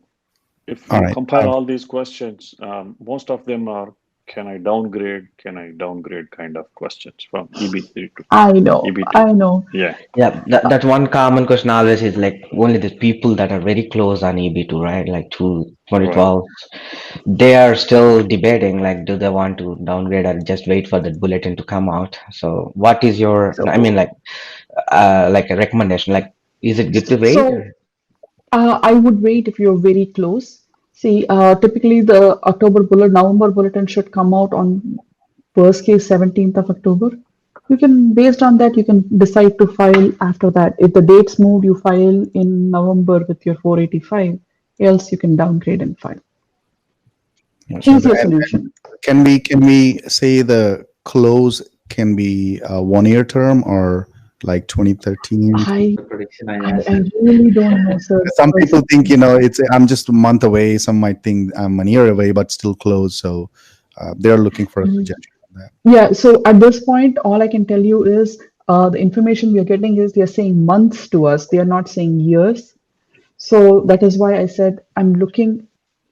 if All you right. compare all these questions, most of them are can I downgrade kind of questions from EB3 to I know, EB2. Yeah. Yeah, that one common question always is like only the people that are very close on EB2, right? Like 2012, they are still debating like do they want to downgrade or just wait for the bulletin to come out. So what is your, So, I mean like a recommendation? Like is it good to wait? so I would wait if you're very close. See, typically the November bulletin should come out on worst case 17th of October. You can, based on that, you can decide to file after that. If the date's moved, you file in November with your 485. Else, you can downgrade and file. Yeah, so Easier and solution. can we say the close can be a 1 year term or like 2013? I The prediction I I answered. really don't know, sir. Some people think it's I'm just a month away. Some might think I'm a year away, but still close. So they're looking for a suggestion on that. Yeah, so at this point, all I can tell you is the information we are getting is they are saying months to us. They are not saying years. So that is why I said I'm looking,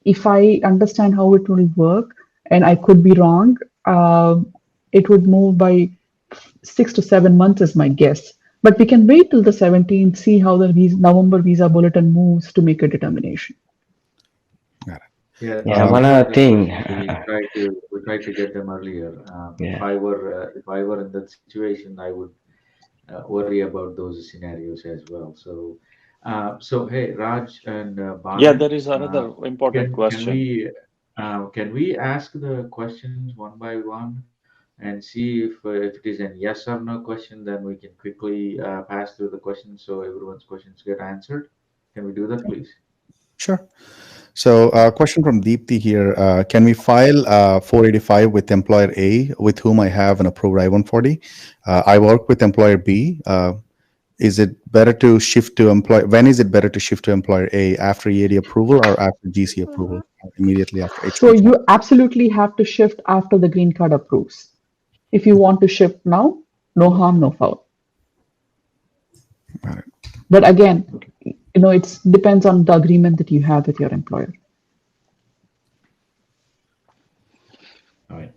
if I understand how it will work, and I could be wrong, it would move by 6 to 7 months is my guess. But we can wait till the 17th, see how the November visa bulletin moves to make a determination. Yeah, Yeah, one other thing. we try to get them earlier. Yeah. If I were in that situation, I would worry about those scenarios as well. So, so hey, Raj and Banu, Yeah, there is another important can question. can we ask the questions one by one and see if it is a yes or no question, then we can quickly pass through the questions so everyone's questions get answered. Can we do that, please? Sure. So, question from Deepthi here. Can we file 485 with employer A, with whom I have an approved I-140? I work with employer B. Is it better to shift to employer? When is it better to shift to employer A, after EAD approval or after GC approval? Or immediately after H1? So you absolutely have to shift after the green card approves. If you want to shift now, no harm, no foul. Got it. But again, it depends on the agreement that you have with your employer. All right.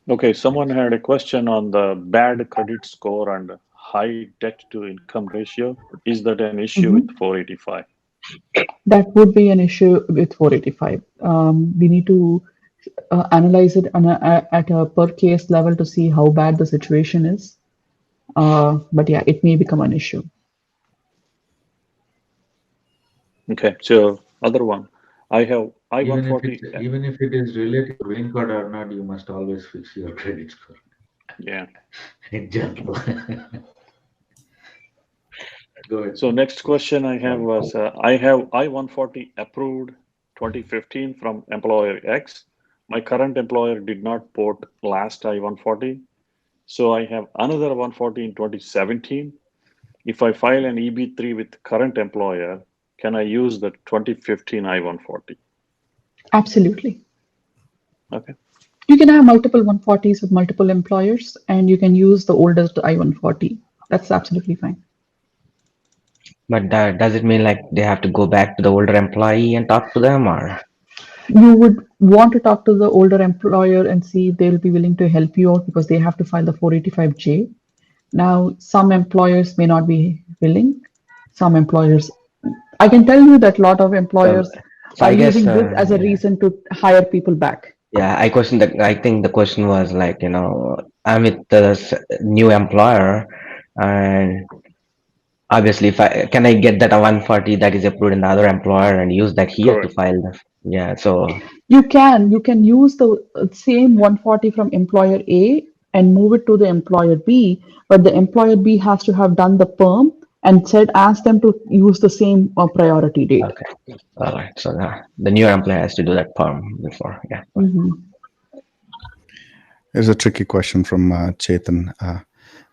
Okay, someone had a question on the bad credit score and high debt to income ratio. Is that an issue with 485? That would be an issue with 485. We need to analyze it at a per case level to see how bad the situation is. But yeah, it may become an issue. Okay, so other one. I have I-140. Even if it is related to green card or not, you must always fix your credit score. Yeah. In general. Go ahead. So next question I have was, I have I-140 approved 2015 from employer X. My current employer did not port last I-140. So I have another 140 in 2017. If I file an EB3 with current employer, can I use the 2015 I-140? Absolutely. Okay. You can have multiple 140s with multiple employers, and you can use the oldest I-140. That's absolutely fine. But does it mean like they have to go back to the older employee and talk to them, or? You would want to talk to the older employer and see if they'll be willing to help you out because they have to file the 485J. Now, some employers may not be willing. Some employers, I can tell you that a lot of employers So are I guess, using this as a yeah. reason to hire people back. Yeah, I think the question was like, I'm with the new employer, and obviously, if can I get that a 140 that is approved in the other employer and use that here to Correct. file the, yeah, so You can use the same 140 from employer A and move it to the employer B, but the employer B has to have done the perm and said ask them to use the same priority date. okay, all right. So the new employer has to do that perm before, yeah. Mhm. Here's a tricky question from Chetan.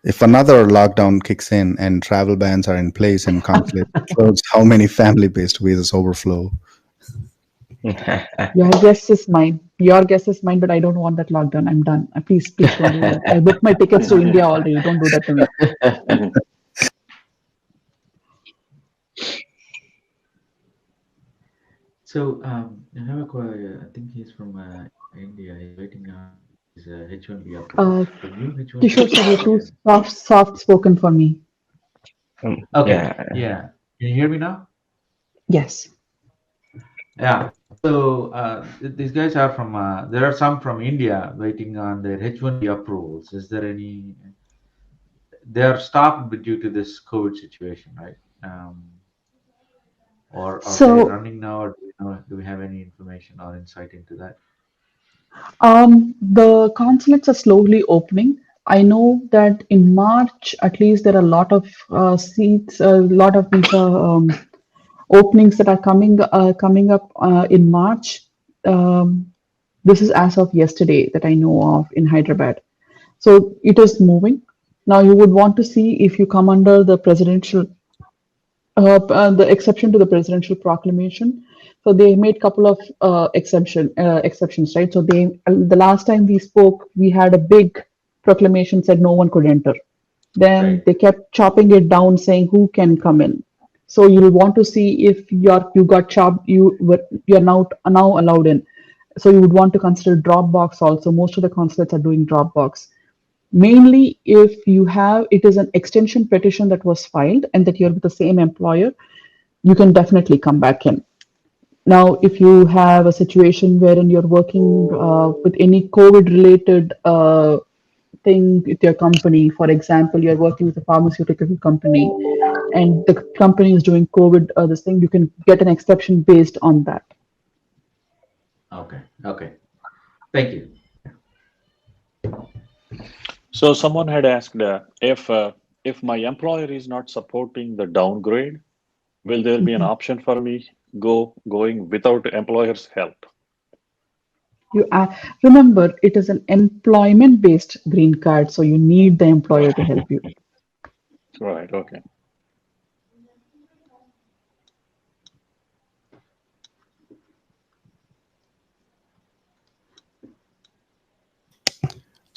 If another lockdown kicks in and travel bans are in place and consulate closed, how many family-based visas overflow? Your guess is mine. Your guess is mine, but I don't want that lockdown. I'm done. Please don't do that. I booked my tickets to India already. Don't do that to me. Mhm. So I have I think he's from India. He's waiting on his H1B approval. Uh, The new H1B Kishore sir, you're too application. soft spoken for me. Okay, Yeah, yeah. Can you hear me now? Yes. Yeah. So these guys are from. There are some from India waiting on their H1B approvals. Is there any? They are stopped due to this COVID situation, right? Or are they So running now? Or do we have any information or insight into that? the consulates are slowly opening. I know that in March, at least, there are a lot of seats, a lot of visa openings that are coming up in March. Um, this is as of yesterday that I know of in Hyderabad. So it is moving. Now you would want to see if you come under the presidential, the exception to the presidential proclamation. So they made couple of exceptions, right? So the last time we spoke, we had a big proclamation said no one could enter. Then Right. they kept chopping it down, saying who can come in. So you will want to see if you got chopped, you're now allowed in. So you would want to consider Dropbox also. Most of the consulates are doing Dropbox. Mainly if you have it is an extension petition that was filed and that you're with the same employer, you can definitely come back in. Now, if you have a situation wherein you're working with any COVID related thing with your company, for example, you're working with a pharmaceutical company and the company is doing COVID, this thing, you can get an exception based on that. Okay. Okay. Thank you. So someone had asked if my employer is not supporting the downgrade, will there be an Mhm. option for me going without employer's help? You remember, it is an employment based green card, so you need the employer to help you. Right. Okay.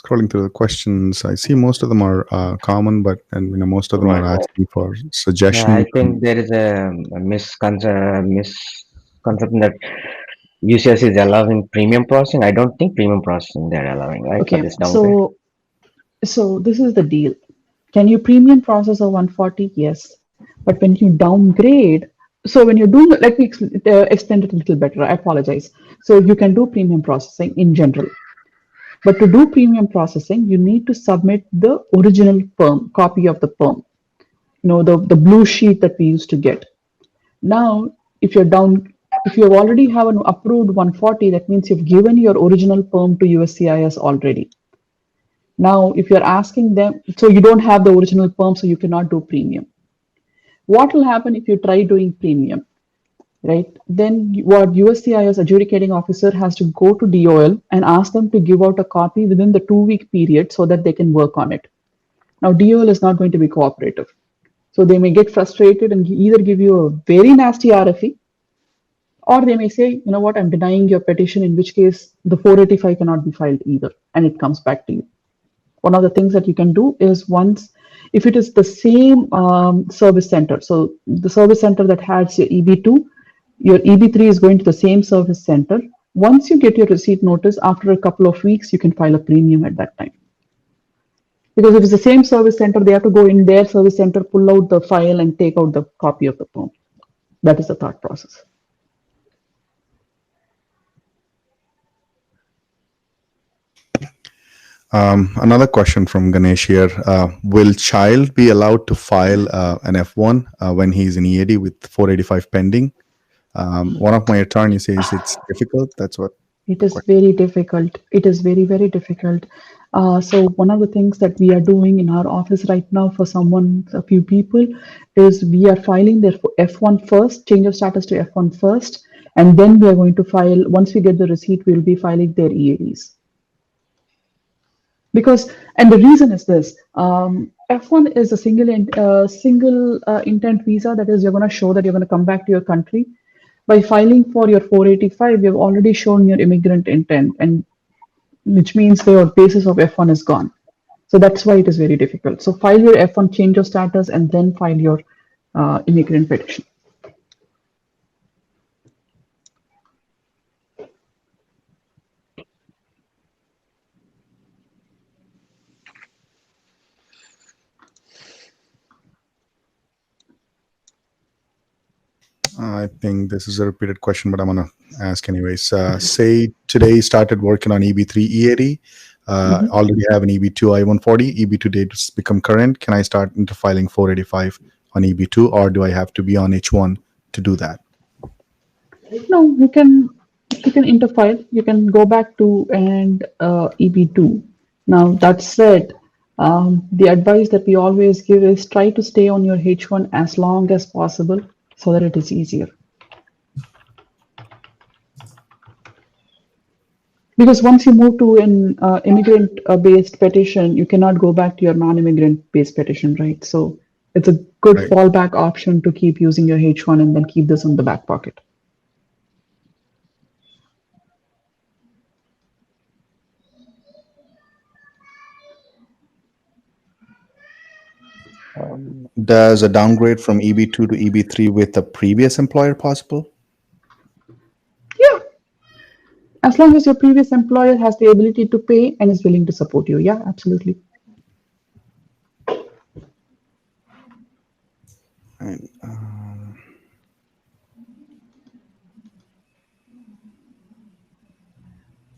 Scrolling through the questions, I see most of them are common, but most of them are Right. asking for yeah, I suggestions. think there is a misconception that UCS is allowing premium processing. I don't think premium processing they're allowing, right, for Okay, this downgrade. so this is the deal. Can you premium process a 140? Yes. But when you downgrade, so when you're doing, let me explain it a little better. I apologize. So you can do premium processing in general. But to do premium processing, you need to submit the original perm, copy of the perm, the blue sheet that we used to get. Now, if you're down, if you already have an approved 140, that means you've given your original perm to USCIS already. Now, if you're asking them, so you don't have the original perm, so you cannot do premium. What will happen if you try doing premium, right? Then what USCIS adjudicating officer has to go to DOL and ask them to give out a copy within the 2-week period so that they can work on it. Now, DOL is not going to be cooperative. So they may get frustrated and either give you a very nasty RFE, or they may say, you know what, I'm denying your petition, in which case the 485 cannot be filed either, and it comes back to you. One of the things that you can do is once, if it is the same service center, so the service center that has your EB2, your EB3 is going to the same service center. Once you get your receipt notice, after a couple of weeks, you can file a premium at that time. Because if it's the same service center, they have to go in their service center, pull out the file, and take out the copy of the form. That is the thought process. Another question from Ganesh here. Will child be allowed to file an F1 when he's in EAD with 485 pending? One of my attorneys says it's difficult. That's what. It is very difficult. It is very, very difficult. So one of the things that we are doing in our office right now for a few people, is we are filing their F1 first, change of status to F1 first, and then we are going to file, once we get the receipt, we'll be filing their EADs. Because, and the reason is this, F1 is a single intent visa. That is, you're going to show that you're going to come back to your country. By filing for your 485, you've already shown your immigrant intent, and which means your basis of F1 is gone. So that's why it is very difficult. So file your F1 change of status and then file your immigrant petition. I think this is a repeated question, but I'm going to ask anyways. Say today started working on EB3 EAD, already have an EB2 I-140, EB2 dates become current. Can I start into filing 485 on EB2, or do I have to be on H1 to do that? No, you can interfile. You can go back to and EB2. Now that said, the advice that we always give is try to stay on your H1 as long as possible so that it is easier. Because once you move to an immigrant-based petition, you cannot go back to your non-immigrant-based petition, right? So it's a good fallback option to keep using your H1 and then keep this in the back pocket. Does a downgrade from EB2 to EB3 with a previous employer possible? Yeah. As long as your previous employer has the ability to pay and is willing to support you. Yeah, absolutely. And,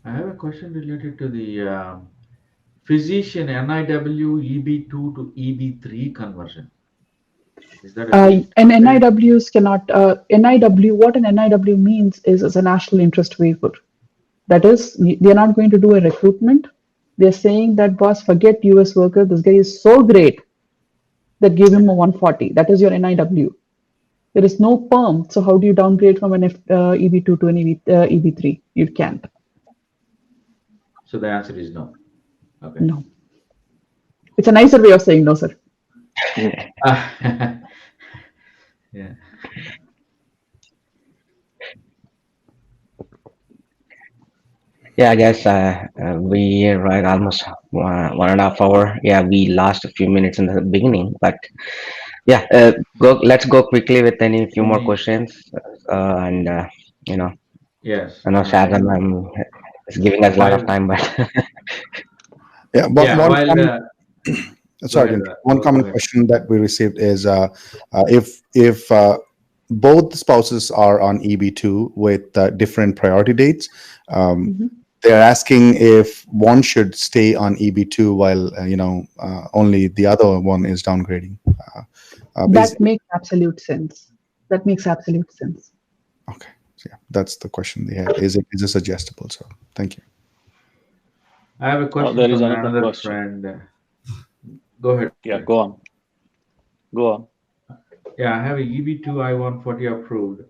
I have a question related to the physician NIW EB2 to EB3 conversion. Is that a and NIWs cannot, what an NIW means is a national interest waiver. That is, they're not going to do a recruitment. They're saying that, boss, forget US worker. This guy is so great that give him a 140. That is your NIW. There is no perm. So how do you downgrade from an EB2 to an EB3? You can't. So the answer is no. Okay. No. It's a nicer way of saying no, sir. Yeah. Yeah, I guess we right almost 1.5 hour. Yeah, we lost a few minutes in the beginning, but yeah, let's go quickly with any few more questions, and you know, Yes. I know Shazam is giving us a lot of time, but yeah, sorry, one common ahead. question that we received is if both spouses are on EB2 with different priority dates, they're asking if one should stay on EB2 while only the other one is downgrading. That makes absolute sense. That makes absolute sense. Okay, so yeah, that's the question they have. Is it suggestible? So thank you. I have a question there is from another another question. friend. Go ahead. Yeah, go on. Go on. Yeah, I have a EB2 I-140 approved,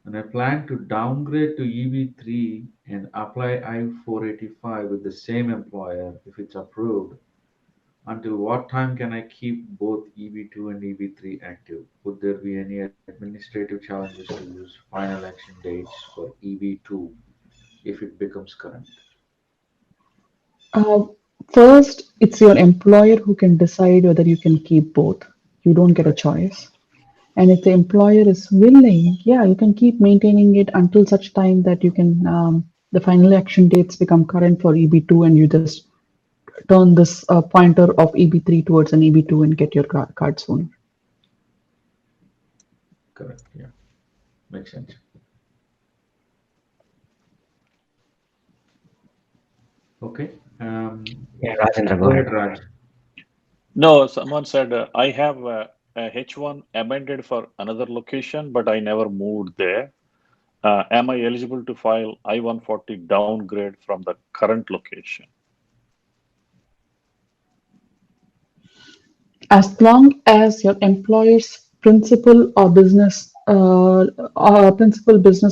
and I plan to downgrade to EB3 and apply I-485 with the same employer if it's approved. Until what time can I keep both EB2 and EB3 active? Would there be any administrative challenges to use final action dates for EB2 if it becomes current? First, it's your employer who can decide whether you can keep both. You don't get a choice. And if the employer is willing, yeah, you can keep maintaining it until such time that you can, the final action dates become current for EB2 and you just turn this pointer of EB3 towards an EB2 and get your card soon. Correct, yeah. Makes sense. Okay. Yeah, Rajendra, Go go ahead, ahead. Raj. No, someone said I have a H1 amended for another location, but I never moved there. Am I eligible to file I-140 downgrade from the current location? As long as your employer's principal business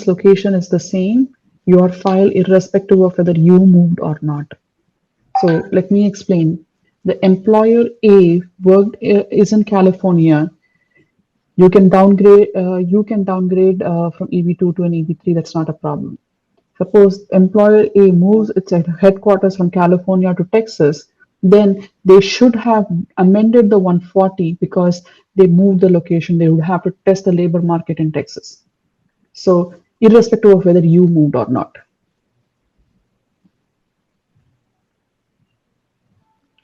location is the same, your file irrespective of whether you moved or not. So let me explain. The employer A is in California. You can downgrade from EB2 to an EB3. That's not a problem. Suppose employer A moves its headquarters from California to Texas, then they should have amended the 140 because they moved the location. They would have to test the labor market in Texas. So, irrespective of whether you moved or not.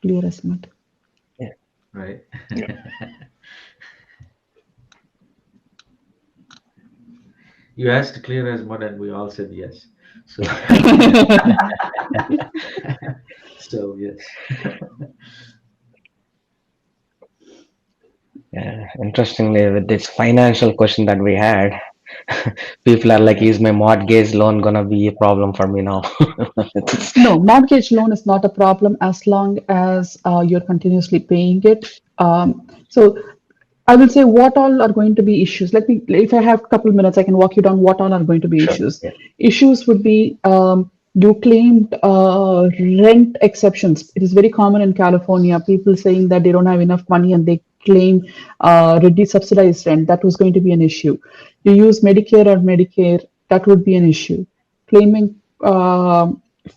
Clear as mud. Right. Yeah. You asked clear as mud, and we all said yes. So, so yes. Yeah, interestingly, with this financial question that we had, people are like, "Is my mortgage loan gonna be a problem for me now?" No, mortgage loan is not a problem as long as you're continuously paying it. So I will say what all are going to be issues. If I have a couple of minutes, I can walk you down what all are going to be Sure. issues. Yeah. Issues would be you claimed rent exceptions. It is very common in California. People saying that they don't have enough money and they claim reduced subsidized rent. That was going to be an issue. You use Medicare or Medicare. That would be an issue. Claiming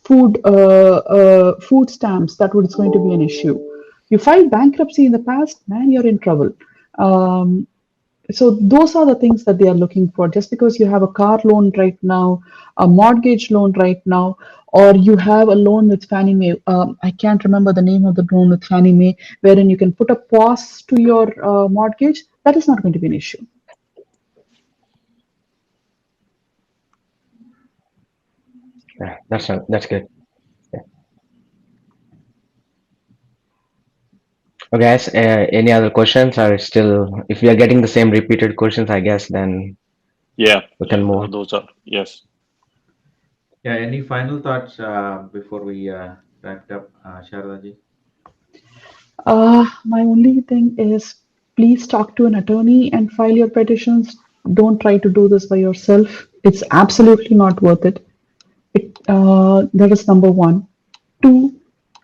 food stamps. That was going to be an issue. You filed bankruptcy in the past, man, you're in trouble. Um, so those are the things that they are looking for. Just because you have a car loan right now, a mortgage loan right now, or you have a loan with Fannie Mae. I can't remember the name of the loan with Fannie Mae, wherein you can put a pause to your mortgage. That is not going to be an issue. Yeah, that's good. Yeah. Okay, guys, any other questions? Or still, if we are getting the same repeated questions, I guess then Yeah, we can move on. those are, yes. Yeah. Any final thoughts before we wrap it up, Sharadaji? My only thing is please talk to an attorney and file your petitions. Don't try to do this by yourself. It's absolutely not worth it. That is number one. Two,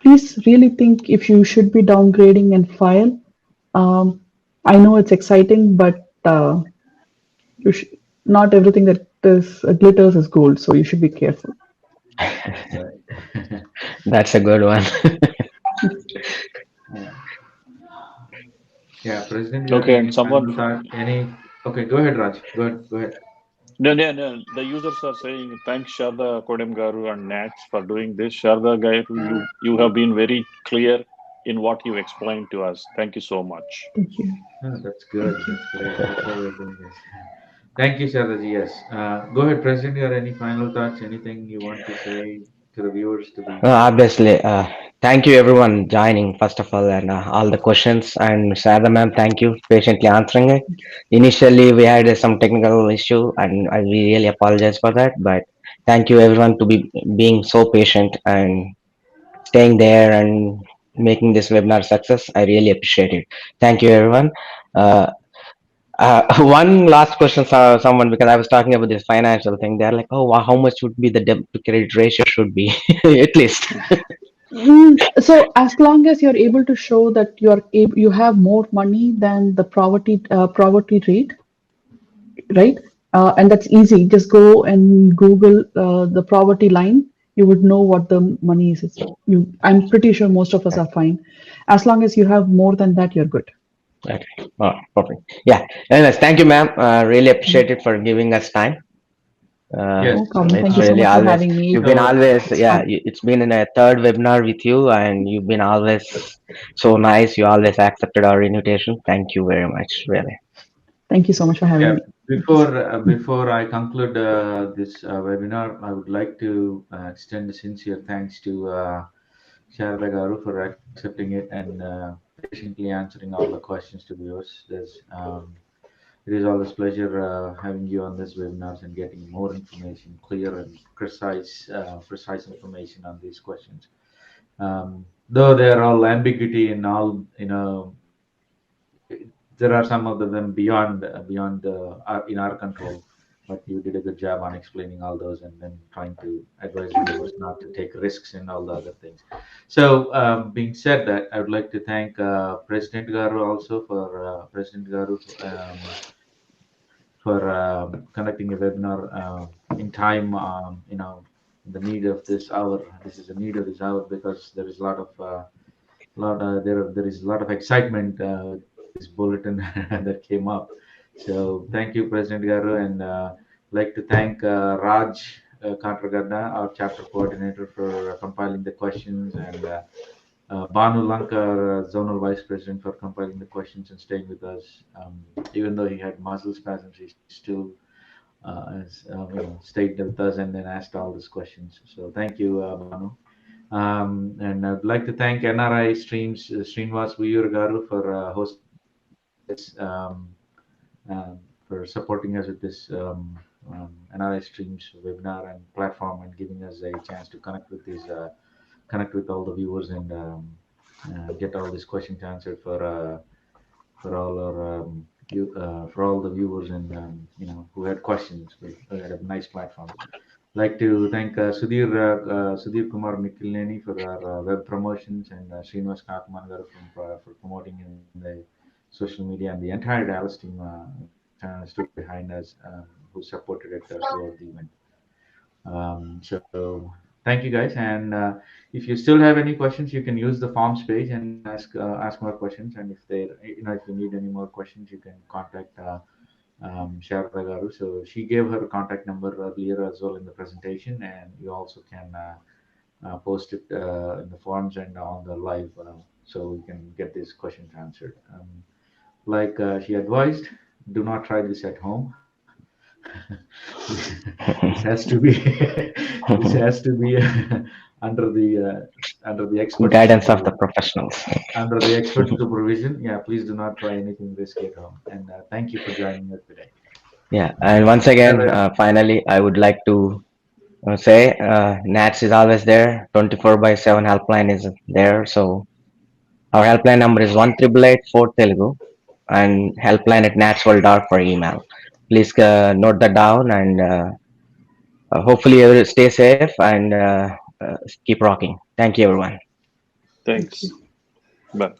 please really think if you should be downgrading and file. Um, I know it's exciting, but not everything that is glitters is gold, so you should be careful. Right. That's a good one. Yeah, President, you have Okay, any and someone, final thought? Any? Okay, go ahead, Raj. Go ahead. Go ahead. no. The users are saying thanks Sharda Kodem Garu and Nats for doing this. Sharda Garu, you have been very clear in what you explained to us. Thank you so much. Thank you. Oh, that's Thank good. you. That's great. That's why we're doing this. Thank you, Sharadaji. Yes. Go ahead, President. You have any final thoughts? Anything you want to say to the viewers? To the Obviously, thank you everyone joining first of all, and all the questions. And Sada ma'am, thank you patiently answering it. Initially, we had some technical issue, and I really apologize for that. But thank you everyone to be being so patient and staying there and making this webinar success. I really appreciate it. Thank you everyone. Uh, one last question, someone, because I was talking about this financial thing. They're like, "Oh, wow, how much would be the debt to credit ratio should be at least?" So as long as you're able to show that you have more money than the poverty rate, right? And that's easy. Just go and Google the poverty line. You would know what the money is. I'm pretty sure most of us are fine. As long as you have more than that, you're good. Okay. Oh, perfect. Yeah. Anyways, thank you, ma'am. Really appreciate it for giving us time. yes. No problem. Thank It's you so really much for always, having me. you've been So always, It's yeah, fun. it's been in a third webinar with you, and you've been always so nice. You always accepted our invitation. Thank you very much, really. Thank you so much for having yeah, me. before I conclude this webinar, I would like to extend a sincere thanks to Sharda Garu, for accepting it and patiently answering all the questions to viewers. It is always pleasure having you on this webinars and getting more information, clear and precise information on these questions. Though there are all ambiguity in all, there are some of them beyond in our control. But you did a good job on explaining all those and then trying to advise viewers not to take risks and all the other things. So, being said that, I would like to thank President Garu also for President Garu for conducting a webinar in time. The need of this hour. This is a need of this hour because there is a lot of there is a lot of excitement with this bulletin that came up. So thank you, President Garu, and like to thank Raj Kantragadda, our chapter coordinator, for compiling the questions, and Banu Lanka, our zonal vice president, for compiling the questions and staying with us. Even though he had muscle spasms, he still stayed with us and then asked all these questions. So thank you, Banu. And I'd like to thank NRI Streams, Srinivas Vuyur Garu, for hosting this, for supporting us with this NRI Streams webinar and platform and giving us a chance to connect with all the viewers and get all these questions answered for all our for all the viewers and who had questions. We had a nice platform. Like to thank Sudhir Kumar Mikilneni for our web promotions and Srinivas Kakaman Garu for promoting in the social media and the entire Dallas team stood behind us who supported it throughout the event. So thank you guys, and if you still have any questions, you can use the forms page and ask more questions. And if you need any more questions, you can contact Sharda Garu. So she gave her contact number earlier as well in the presentation, and you also can post it in the forums and on the live, so we can get these questions answered. Like she advised, do not try this at home. This has to be this has to be under the expert Guidance of the professionals. under the expert supervision. Yeah, please do not try anything risky at home. And thank you for joining us today. Yeah, and once again, finally, I would like to say NATS is always there. 24/7 helpline is there. So our helpline number is 1-888-4 Telugu, and helpline at natsworld.org for email. Please note that down, and hopefully you will stay safe and keep rocking. Thank you, everyone. Thanks. Bye.